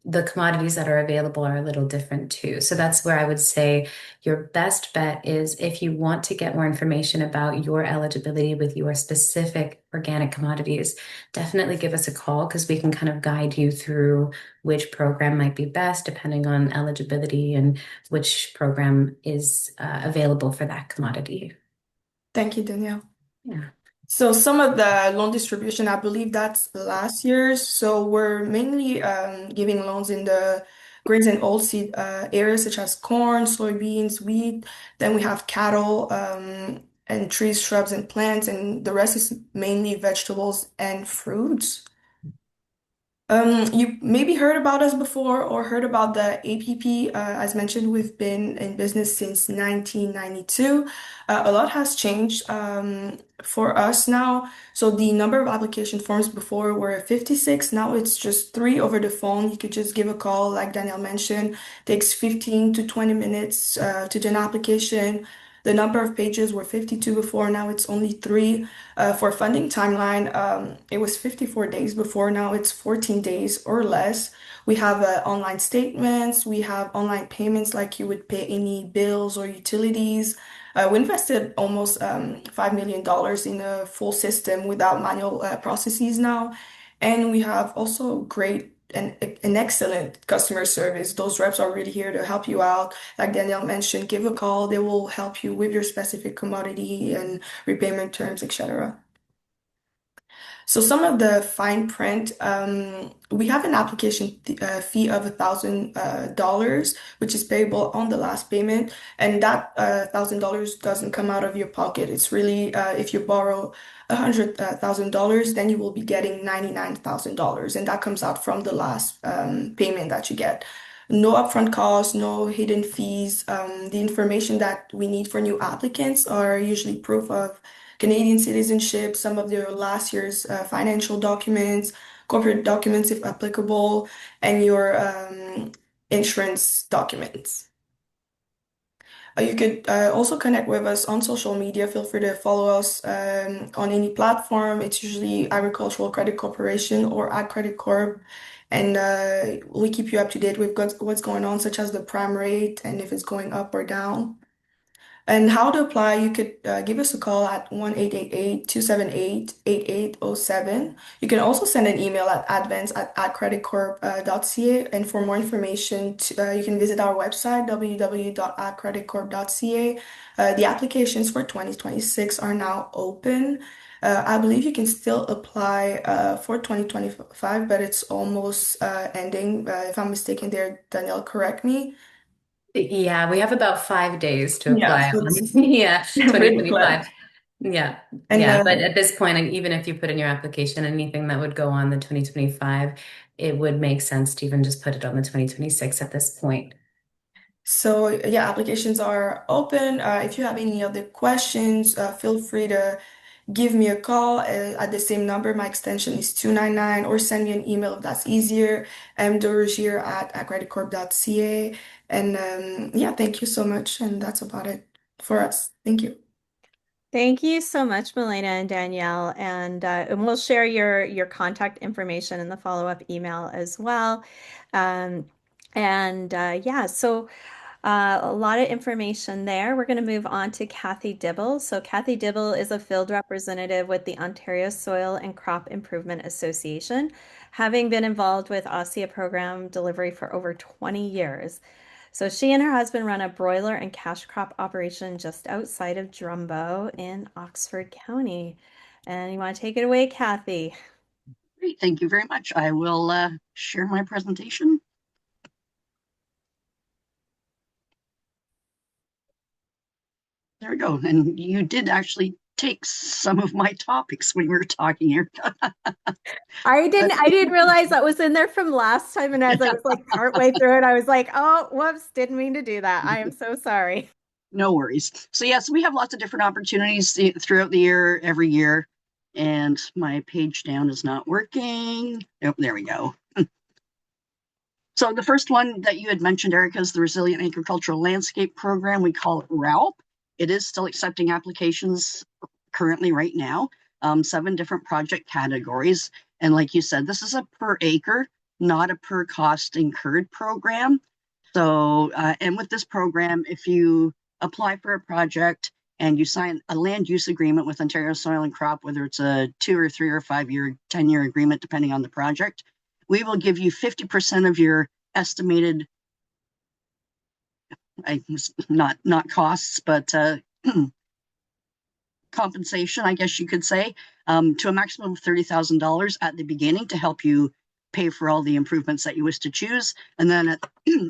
the commodities that are available are a little different too. So that's where I would say your best bet is, if you want to get more information about your eligibility with your specific organic commodities, definitely give us a call, because we can kind of guide you through which program might be best depending on eligibility and which program is available for that commodity. Thank you, Danielle. Yeah. So some of the loan distribution, I believe that's last year's. So we're mainly giving loans in the grains and oilseed areas such as corn, soybeans, wheat. Then we have cattle and trees, shrubs, and plants, and the rest is mainly vegetables and fruits. You maybe heard about us before or heard about the APP. As mentioned, we've been in business since 1992. A lot has changed for us now. So the number of application forms before were 56. Now it's just three over the phone. You could just give a call, like Danielle mentioned. Takes 15 to 20 minutes to do an application. The number of pages were 52 before. Now it's only three. For funding timeline, it was 54 days before, now it's 14 days or less. We have online statements, we have online payments like you would pay any bills or utilities. We invested almost $5 million dollars in a full system without manual processes now. And we have also great an excellent customer service. Those reps are really here to help you out. Like Danielle mentioned, give a call. They will help you with your specific commodity and repayment terms, etc. So some of the fine print, we have an application fee of $1,000, which is payable on the last payment, and that $1,000 doesn't come out of your pocket. It's really if you borrow $100,000, then you will be getting $99,000, and that comes out from the last payment that you get. No upfront costs, no hidden fees. The information that we need for new applicants are usually proof of Canadian citizenship, some of their last year's financial documents, corporate documents if applicable, and your insurance documents. You could also connect with us on social media. Feel free to follow us on any platform. It's usually Agricultural Credit Corporation or Ag Credit Corp. And we keep you up to date with what's going on, such as the prime rate and if it's going up or down. And how to apply, you could give us a call at 1-888-278-8807. You can also send an email at advance@agcreditcorp.ca. And for more information, you can visit our website, www.agcreditcorp.ca. The applications for 2026 are now open. I believe you can still apply for 2025, but it's almost ending. If I'm mistaken there, Danielle, correct me. Yeah, we have about 5 days to Yeah, apply so on. it's Yeah, really close. 2025. Yeah, And yeah. But at this point, even if you put in your application anything that would go on the 2025, it would make sense to even just put it on the 2026 at this point. So yeah, applications are open. If you have any other questions, feel free to give me a call at the same number. My extension is 299, or send me an email if that's easier. I'm Dorogier at creditcorp.ca. And yeah, thank you so much. And that's about it for us. Thank you. Thank you so much, Melena and Danielle, and we'll share your contact information in the follow-up email as well. Um, and yeah, so. A lot of information there. We're going to move on to Kathy Dibble. So Kathy Dibble is a field representative with the Ontario Soil and Crop Improvement Association, having been involved with OSSEA program delivery for over 20 years. So she and her husband run a broiler and cash crop operation just outside of Drumbo in Oxford County. And you want to take it away, Kathy? Great, thank you very much. I will share my presentation. There we go. And you did actually take some of my topics when we were talking here. I didn't realize that was in there from last time. And as I was like partway through it, I was like, oh, whoops, didn't mean to do that. I am so sorry. No worries. So yes, we have lots of different opportunities throughout the year, every year. And my page down is not working. Oh, there we go. So the first one that you had mentioned, Erica, is the Resilient Agricultural Landscape Program. We call it RALP. It is still accepting applications currently right now, 7 different project categories. And like you said, this is a per acre, not a per cost incurred program. So, and with this program, if you apply for a project and you sign a land use agreement with Ontario Soil and Crop, whether it's a 2 or 3 or 5 year, 10-year agreement, depending on the project, we will give you 50% of your estimated, not costs, but compensation, I guess you could say, to a maximum of $30,000 at the beginning to help you pay for all the improvements that you wish to choose. And then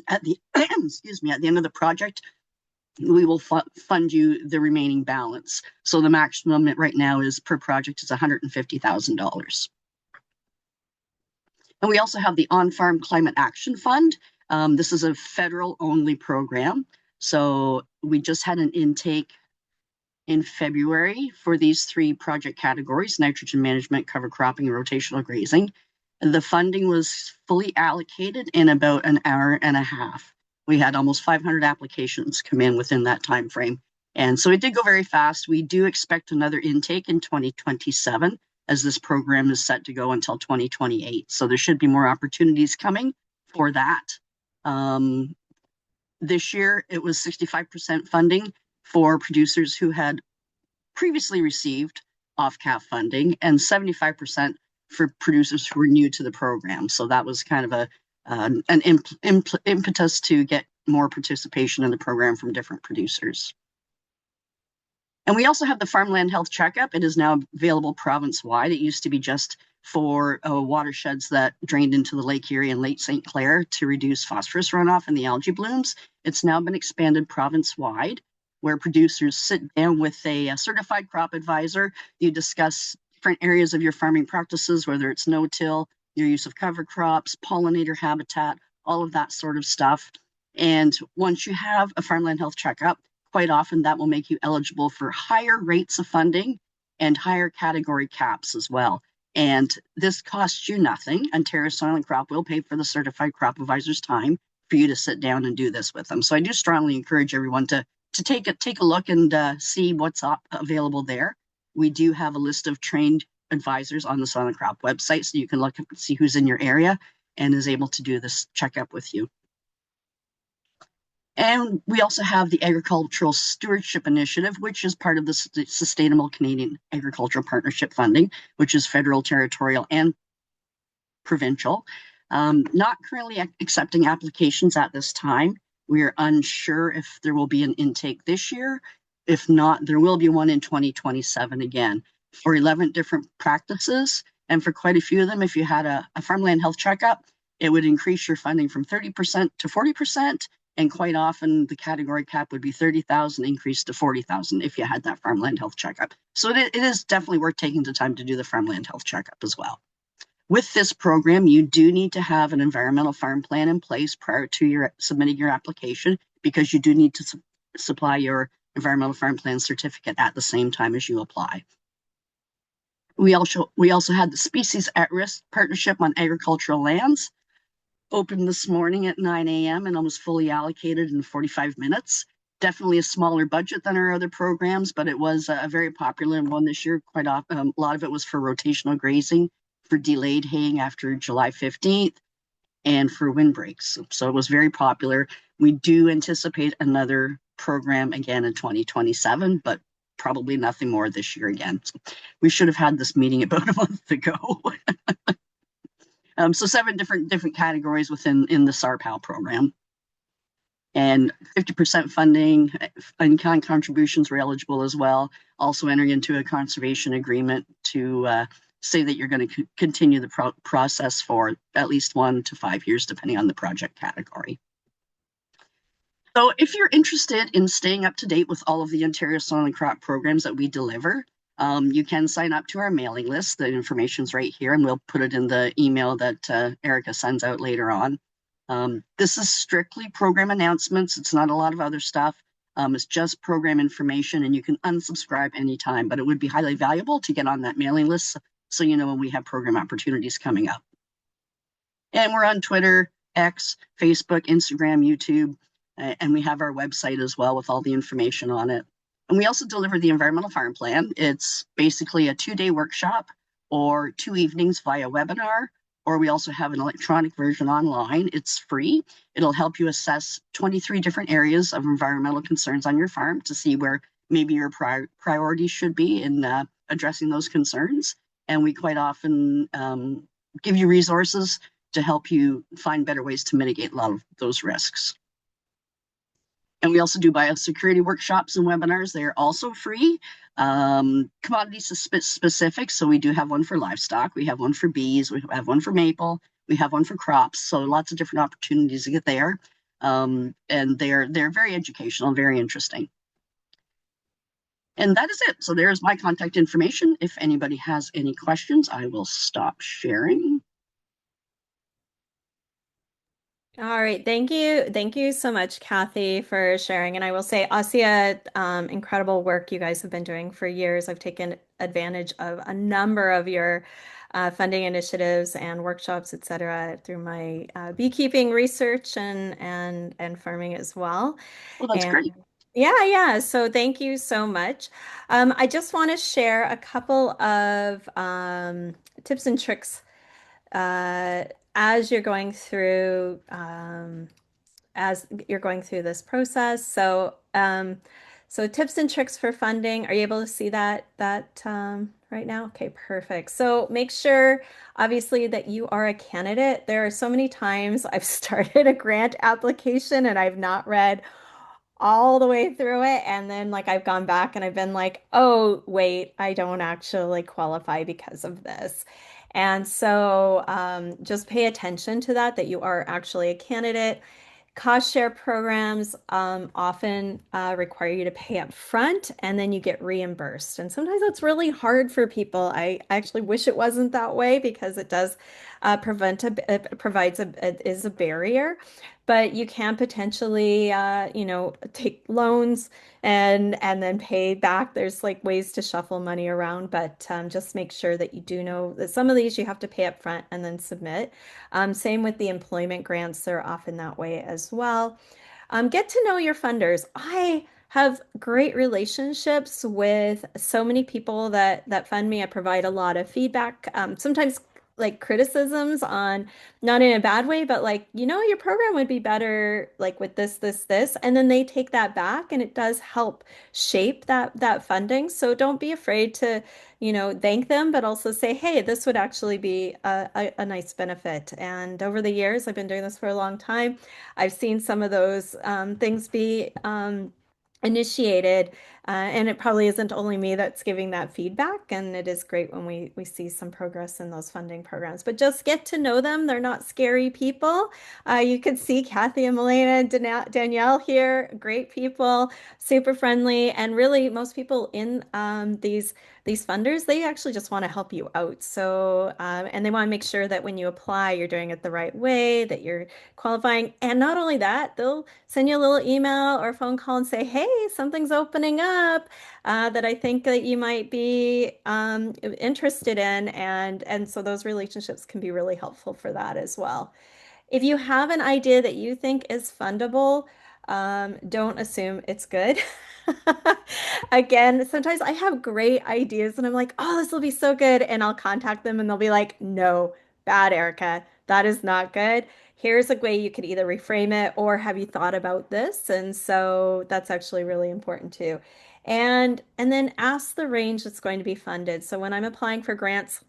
at the excuse me, at the end of the project, we will fund you the remaining balance. So the maximum right now is per project is $150,000. And we also have the On-Farm Climate Action Fund. This is a federal-only program. So we just had an intake in February for these 3 project categories: nitrogen management, cover cropping, and rotational grazing. The funding was fully allocated in about an hour and a half. We had almost 500 applications come in within that time frame. And so it did go very fast. We do expect another intake in 2027, as this program is set to go until 2028. So there should be more opportunities coming for that. This year, it was 65% funding for producers who had previously received off-cap funding, and 75% for producers who were new to the program. So that was kind of an impetus to get more participation in the program from different producers. And we also have the Farmland Health Checkup. It is now available province-wide. It used to be just for watersheds that drained into the Lake Erie and Lake St. Clair to reduce phosphorus runoff and the algae blooms. It's now been expanded province-wide, where producers sit down with a certified crop advisor. You discuss different areas of your farming practices, whether it's no-till, your use of cover crops, pollinator habitat, all of that sort of stuff. And once you have a Farmland Health Checkup, quite often that will make you eligible for higher rates of funding and higher category caps as well. And this costs you nothing. Ontario Soil and Crop will pay for the certified crop advisor's time for you to sit down and do this with them. So I do strongly encourage everyone to take a look and see what's available there. We do have a list of trained advisors on the Soil and Crop website, so you can look and see who's in your area and is able to do this checkup with you. And we also have the Agricultural Stewardship Initiative, which is part of the Sustainable Canadian Agricultural Partnership funding, which is federal, territorial, and provincial. Not currently accepting applications at this time. We are unsure if there will be an intake this year. If not, there will be one in 2027 again for 11 different practices. And for quite a few of them, if you had a farmland health checkup, it would increase your funding from 30% to 40%. And quite often the category cap would be 30,000 increased to 40,000 if you had that farmland health checkup. So it is definitely worth taking the time to do the farmland health checkup as well. With this program, you do need to have an environmental farm plan in place prior to submitting your application, because you do need to supply your environmental farm plan certificate at the same time as you apply. We also had the Species at Risk Partnership on Agricultural Lands, opened this morning at 9 a.m. and almost fully allocated in 45 minutes. Definitely a smaller budget than our other programs, but it was a very popular one this year. Quite often, a lot of it was for rotational grazing, for delayed haying after July 15th, and for windbreaks. So it was very popular. We do anticipate another program again in 2027, but probably nothing more this year again. So we should have had this meeting about a month ago. So 7 different categories within the SARPAL program. And 50% funding, in-kind contributions were eligible as well. Also entering into a conservation agreement to say that you're going to continue the process for at least 1 to 5 years, depending on the project category. So if you're interested in staying up to date with all of the Ontario Soil and Crop programs that we deliver, you can sign up to our mailing list. The information's right here, and we'll put it in the email that Erica sends out later on. This is strictly program announcements. It's not a lot of other stuff. It's just program information, and you can unsubscribe anytime, but it would be highly valuable to get on that mailing list so you know when we have program opportunities coming up. And we're on Twitter, X, Facebook, Instagram, YouTube, and we have our website as well with all the information on it. And we also deliver the Environmental Farm Plan. It's basically a 2-day workshop or 2 evenings via webinar, or we also have an electronic version online. It's free. It'll help you assess 23 different areas of environmental concerns on your farm to see where maybe your priorities should be in addressing those concerns. And we quite often give you resources to help you find better ways to mitigate a lot of those risks. And we also do biosecurity workshops and webinars. They are also free. Commodity specific. So we do have one for livestock. We have one for bees. We have one for maple. We have one for crops. So lots of different opportunities to get there. And they're very educational, very interesting. And that is it. So there's my contact information. If anybody has any questions, I will stop sharing. All right. Thank you. Thank you so much, Kathy, for sharing. And I will say, Asia, incredible work you guys have been doing for years. I've taken advantage of a number of your funding initiatives and workshops, et cetera, through my beekeeping research and farming as well. Well, that's And great. yeah. So thank you so much. I just want to share a couple of tips and tricks uh, as you're going through this process. So tips and tricks for funding. Are you able to see that right now? Okay, perfect. So make sure, obviously, that you are a candidate. There are so many times I've started a grant application and I've not read all the way through it. And then like I've gone back and I've been like, oh, wait, I don't actually qualify because of this. And so just pay attention to that you are actually a candidate. Cost share programs often require you to pay up front and then you get reimbursed. And sometimes that's really hard for people. I actually wish it wasn't that way because it does it provides is a barrier. But you can potentially, take loans and then pay back. There's like ways to shuffle money around, but just make sure that you do know that some of these you have to pay up front and then submit. Same with the employment grants, they're often that way as well. Get to know your funders. I have great relationships with so many people that fund me. I provide a lot of feedback, sometimes like criticisms on not in a bad way, but like, your program would be better like with this, and then they take that back and it does help shape that funding. So don't be afraid to thank them, but also say, hey, this would actually be a nice benefit. And over the years, I've been doing this for a long time. I've seen some of those things be initiated, and it probably isn't only me that's giving that feedback. And it is great when we see some progress in those funding programs. But just get to know them. They're not scary people. You could see Kathy and Melena and Danielle here, great people, super friendly, and really most people in these funders, they actually just want to help you out. So, and they want to make sure that when you apply, you're doing it the right way, that you're qualifying. And not only that, they'll send you a little email or phone call and say, hey, something's opening up that I think that you might be interested in. And so those relationships can be really helpful for that as well. If you have an idea that you think is fundable, don't assume it's good. Again, sometimes I have great ideas and I'm like, oh, this will be so good. And I'll contact them and they'll be like, no, bad, Erica. That is not good. here's a way you could either reframe it or have you thought about this? And so that's actually really important too. And then ask the range that's going to be funded. So when I'm applying for grants,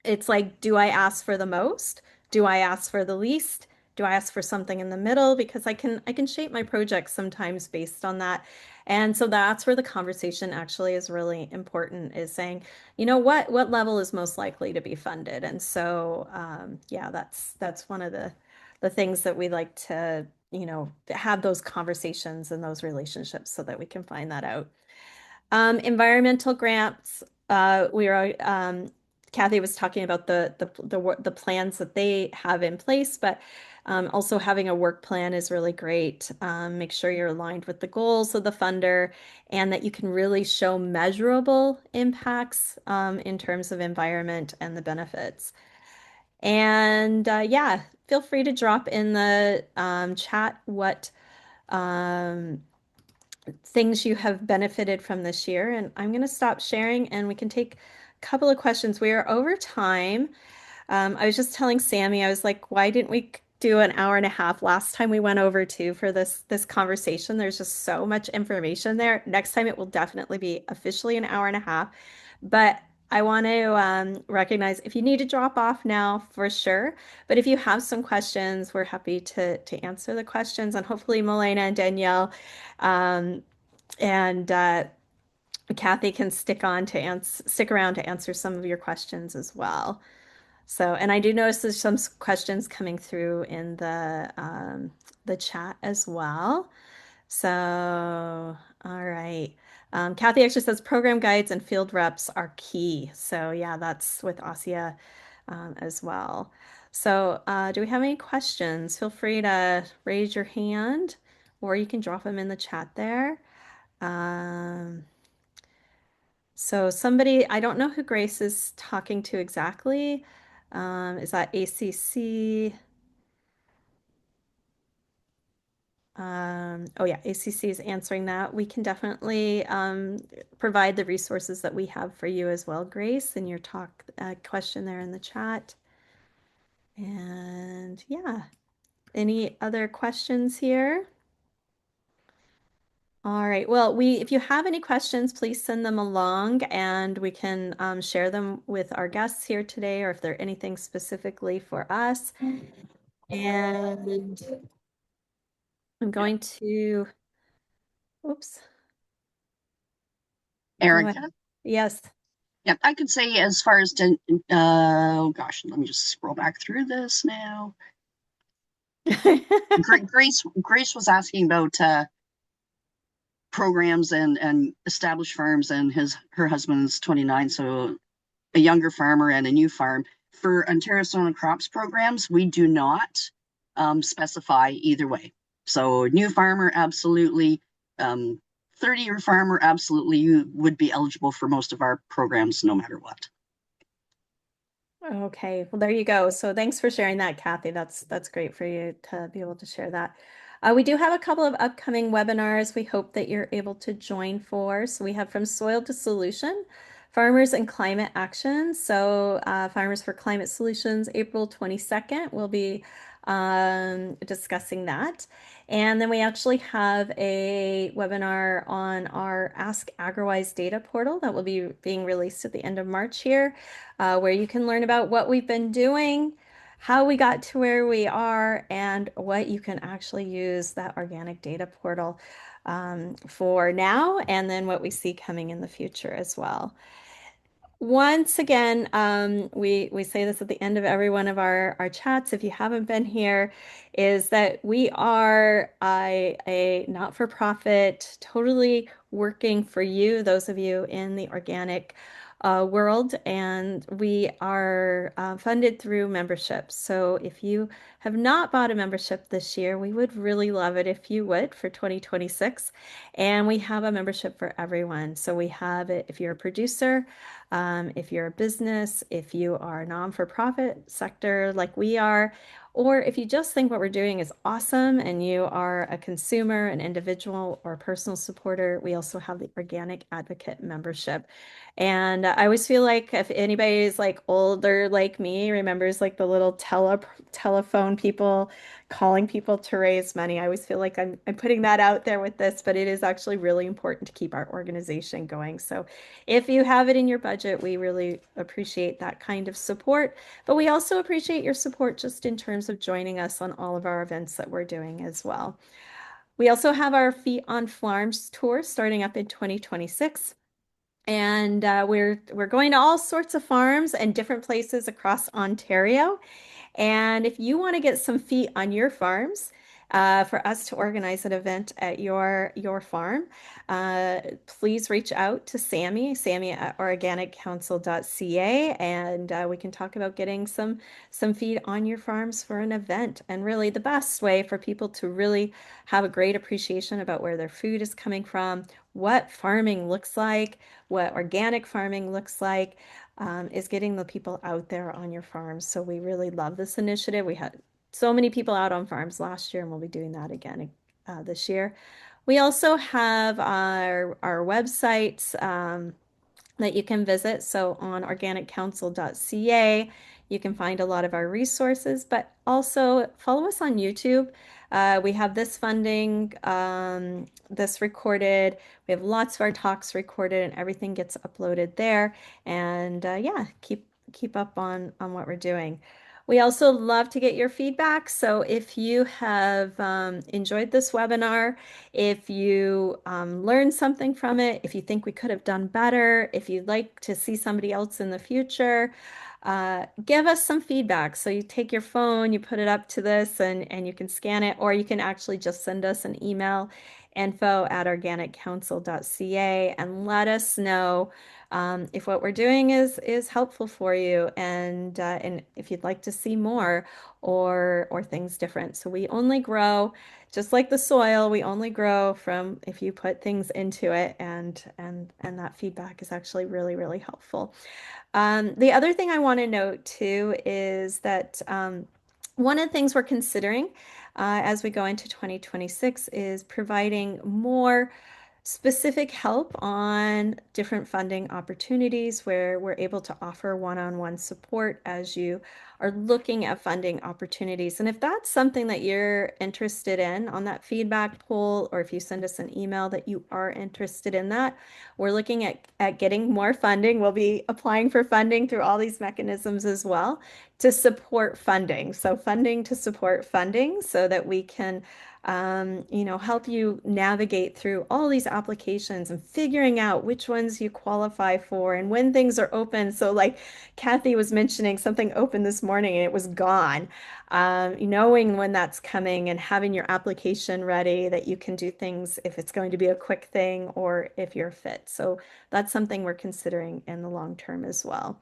it's like, do I ask for the most? Do I ask for the least? Do I ask for something in the middle? Because I can shape my projects sometimes based on that. And so that's where the conversation actually is really important, is saying, what level is most likely to be funded? And so yeah, that's one of the things that we like to, have those conversations and those relationships so that we can find that out. Environmental grants, Kathy was talking about the plans that they have in place, but also having a work plan is really great. Make sure you're aligned with the goals of the funder and that you can really show measurable impacts in terms of environment and the benefits. And yeah, feel free to drop in the chat what um, things you have benefited from this year. And I'm going to stop sharing and we can take a couple of questions. We are over time. I was just telling Sammy, I was like, why didn't we do an hour and a half last time we went over too for this conversation? There's just so much information there. Next time it will definitely be officially an hour and a half. But I want to recognize if you need to drop off now for sure. But if you have some questions, we're happy to answer the questions. And hopefully Milena and Danielle um, and Kathy can stick around to answer some of your questions as well. So, and I do notice there's some questions coming through in the chat as well. So, all right. Kathy actually says program guides and field reps are key. So yeah, that's with ASIA as well. So do we have any questions? Feel free to raise your hand or you can drop them in the chat there. Um, so somebody, I don't know who Grace is talking to exactly. Is that ACC? Oh yeah, ACC is answering that. We can definitely provide the resources that we have for you as well, Grace, in your talk question there in the chat. And yeah, any other questions here? All right. Well, if you have any questions, please send them along and we can share them with our guests here today, or if they're anything specifically for us. And I'm going to, oops, go ahead. Erica? Yes. Yeah, I could say as far as, oh gosh, let me just scroll back through this now. Grace was asking about programs and established farms, and her husband's 29, so a younger farmer and a new farm. For Ontario Stone and Crops programs, we do not specify either way. So new farmer, absolutely. 30-year farmer, absolutely, you would be eligible for most of our programs no matter what. Okay, well, there you go. So thanks for sharing that, Kathy. That's great for you to be able to share that. We do have a couple of upcoming webinars we hope that you're able to join for. So we have From Soil to Solution, Farmers and Climate Action. So Farmers for Climate Solutions, April 22nd, we'll be discussing that. And then we actually have a webinar on our Ask AgriWise data portal that will be being released at the end of March here, where you can learn about what we've been doing, how we got to where we are, and what you can actually use that organic data portal for now, and then what we see coming in the future as well. Once again, we say this at the end of every one of our chats, if you haven't been here, is that we are a not-for-profit, totally working for you, those of you in the organic world, and we are funded through memberships. So if you have not bought a membership this year, we would really love it if you would for 2026. And we have a membership for everyone. So we have it if you're a producer, if you're a business, if you are a non-for-profit sector like we are, Or if you just think what we're doing is awesome and you are a consumer, an individual, or a personal supporter, we also have the Organic Advocate membership. And I always feel like if anybody is like older like me, remembers like the little telephone people calling people to raise money, I always feel like I'm putting that out there with this, but it is actually really important to keep our organization going. So if you have it in your budget, we really appreciate that kind of support. But we also appreciate your support just in terms of joining us on all of our events that we're doing as well. We also have our Feet on Farms tour starting up in 2026. And we're going to all sorts of farms and different places across Ontario. And if you want to get some feet on your farms, for us to organize an event at your farm, please reach out to Sammy at organiccouncil.ca, and we can talk about getting some feed on your farms for an event. And really, the best way for people to really have a great appreciation about where their food is coming from, what farming looks like, what organic farming looks like is getting the people out there on your farms. So we really love this initiative. We had so many people out on farms last year, and we'll be doing that again this year. We also have our websites that you can visit. So on organiccouncil.ca, you can find a lot of our resources, but also follow us on YouTube. We have this funding, this recorded. We have lots of our talks recorded, and everything gets uploaded there. And yeah, keep up on what we're doing. We also love to get your feedback. So if you have enjoyed this webinar, if you learned something from it, if you think we could have done better, if you'd like to see somebody else in the future, give us some feedback. So you take your phone, you put it up to this, and you can scan it, or you can actually just send us an email, info@organiccouncil.ca, and let us know if what we're doing is helpful for you, and if you'd like to see more or things different. So we only grow, just like the soil, we only grow from if you put things into it, and that feedback is actually really, really helpful. The other thing I want to note too is that one of the things we're considering as we go into 2026 is providing more specific help on different funding opportunities where we're able to offer one-on-one support as you are looking at funding opportunities. And if that's something that you're interested in on that feedback poll, or if you send us an email that you are interested in that, we're looking at getting more funding. We'll be applying for funding through all these mechanisms as well to support funding. So funding to support funding so that we can help you navigate through all these applications and figuring out which ones you qualify for and when things are open. So, like Kathy was mentioning, something opened this morning and it was gone. Knowing when that's coming and having your application ready that you can do things if it's going to be a quick thing or if you're fit. So, that's something we're considering in the long term as well.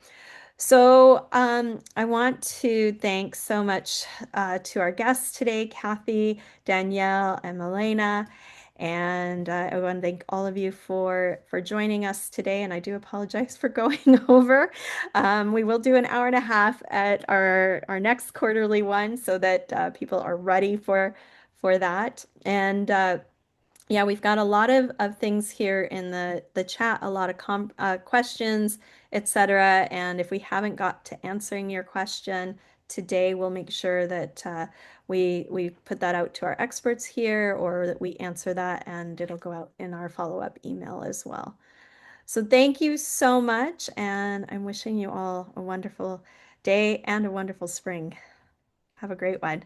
So I want to thank so much to our guests today, Kathy, Danielle, and Milena. And I want to thank all of you for joining us today. And I do apologize for going over. We will do an hour and a half at our next quarterly one so that people are ready for that. And yeah, we've got a lot of things here in the chat, a lot of questions, etc. And if we haven't got to answering your question today, we'll make sure that we put that out to our experts here, or that we answer that, and it'll go out in our follow-up email as well. So thank you so much, and I'm wishing you all a wonderful day and a wonderful spring. Have a great one.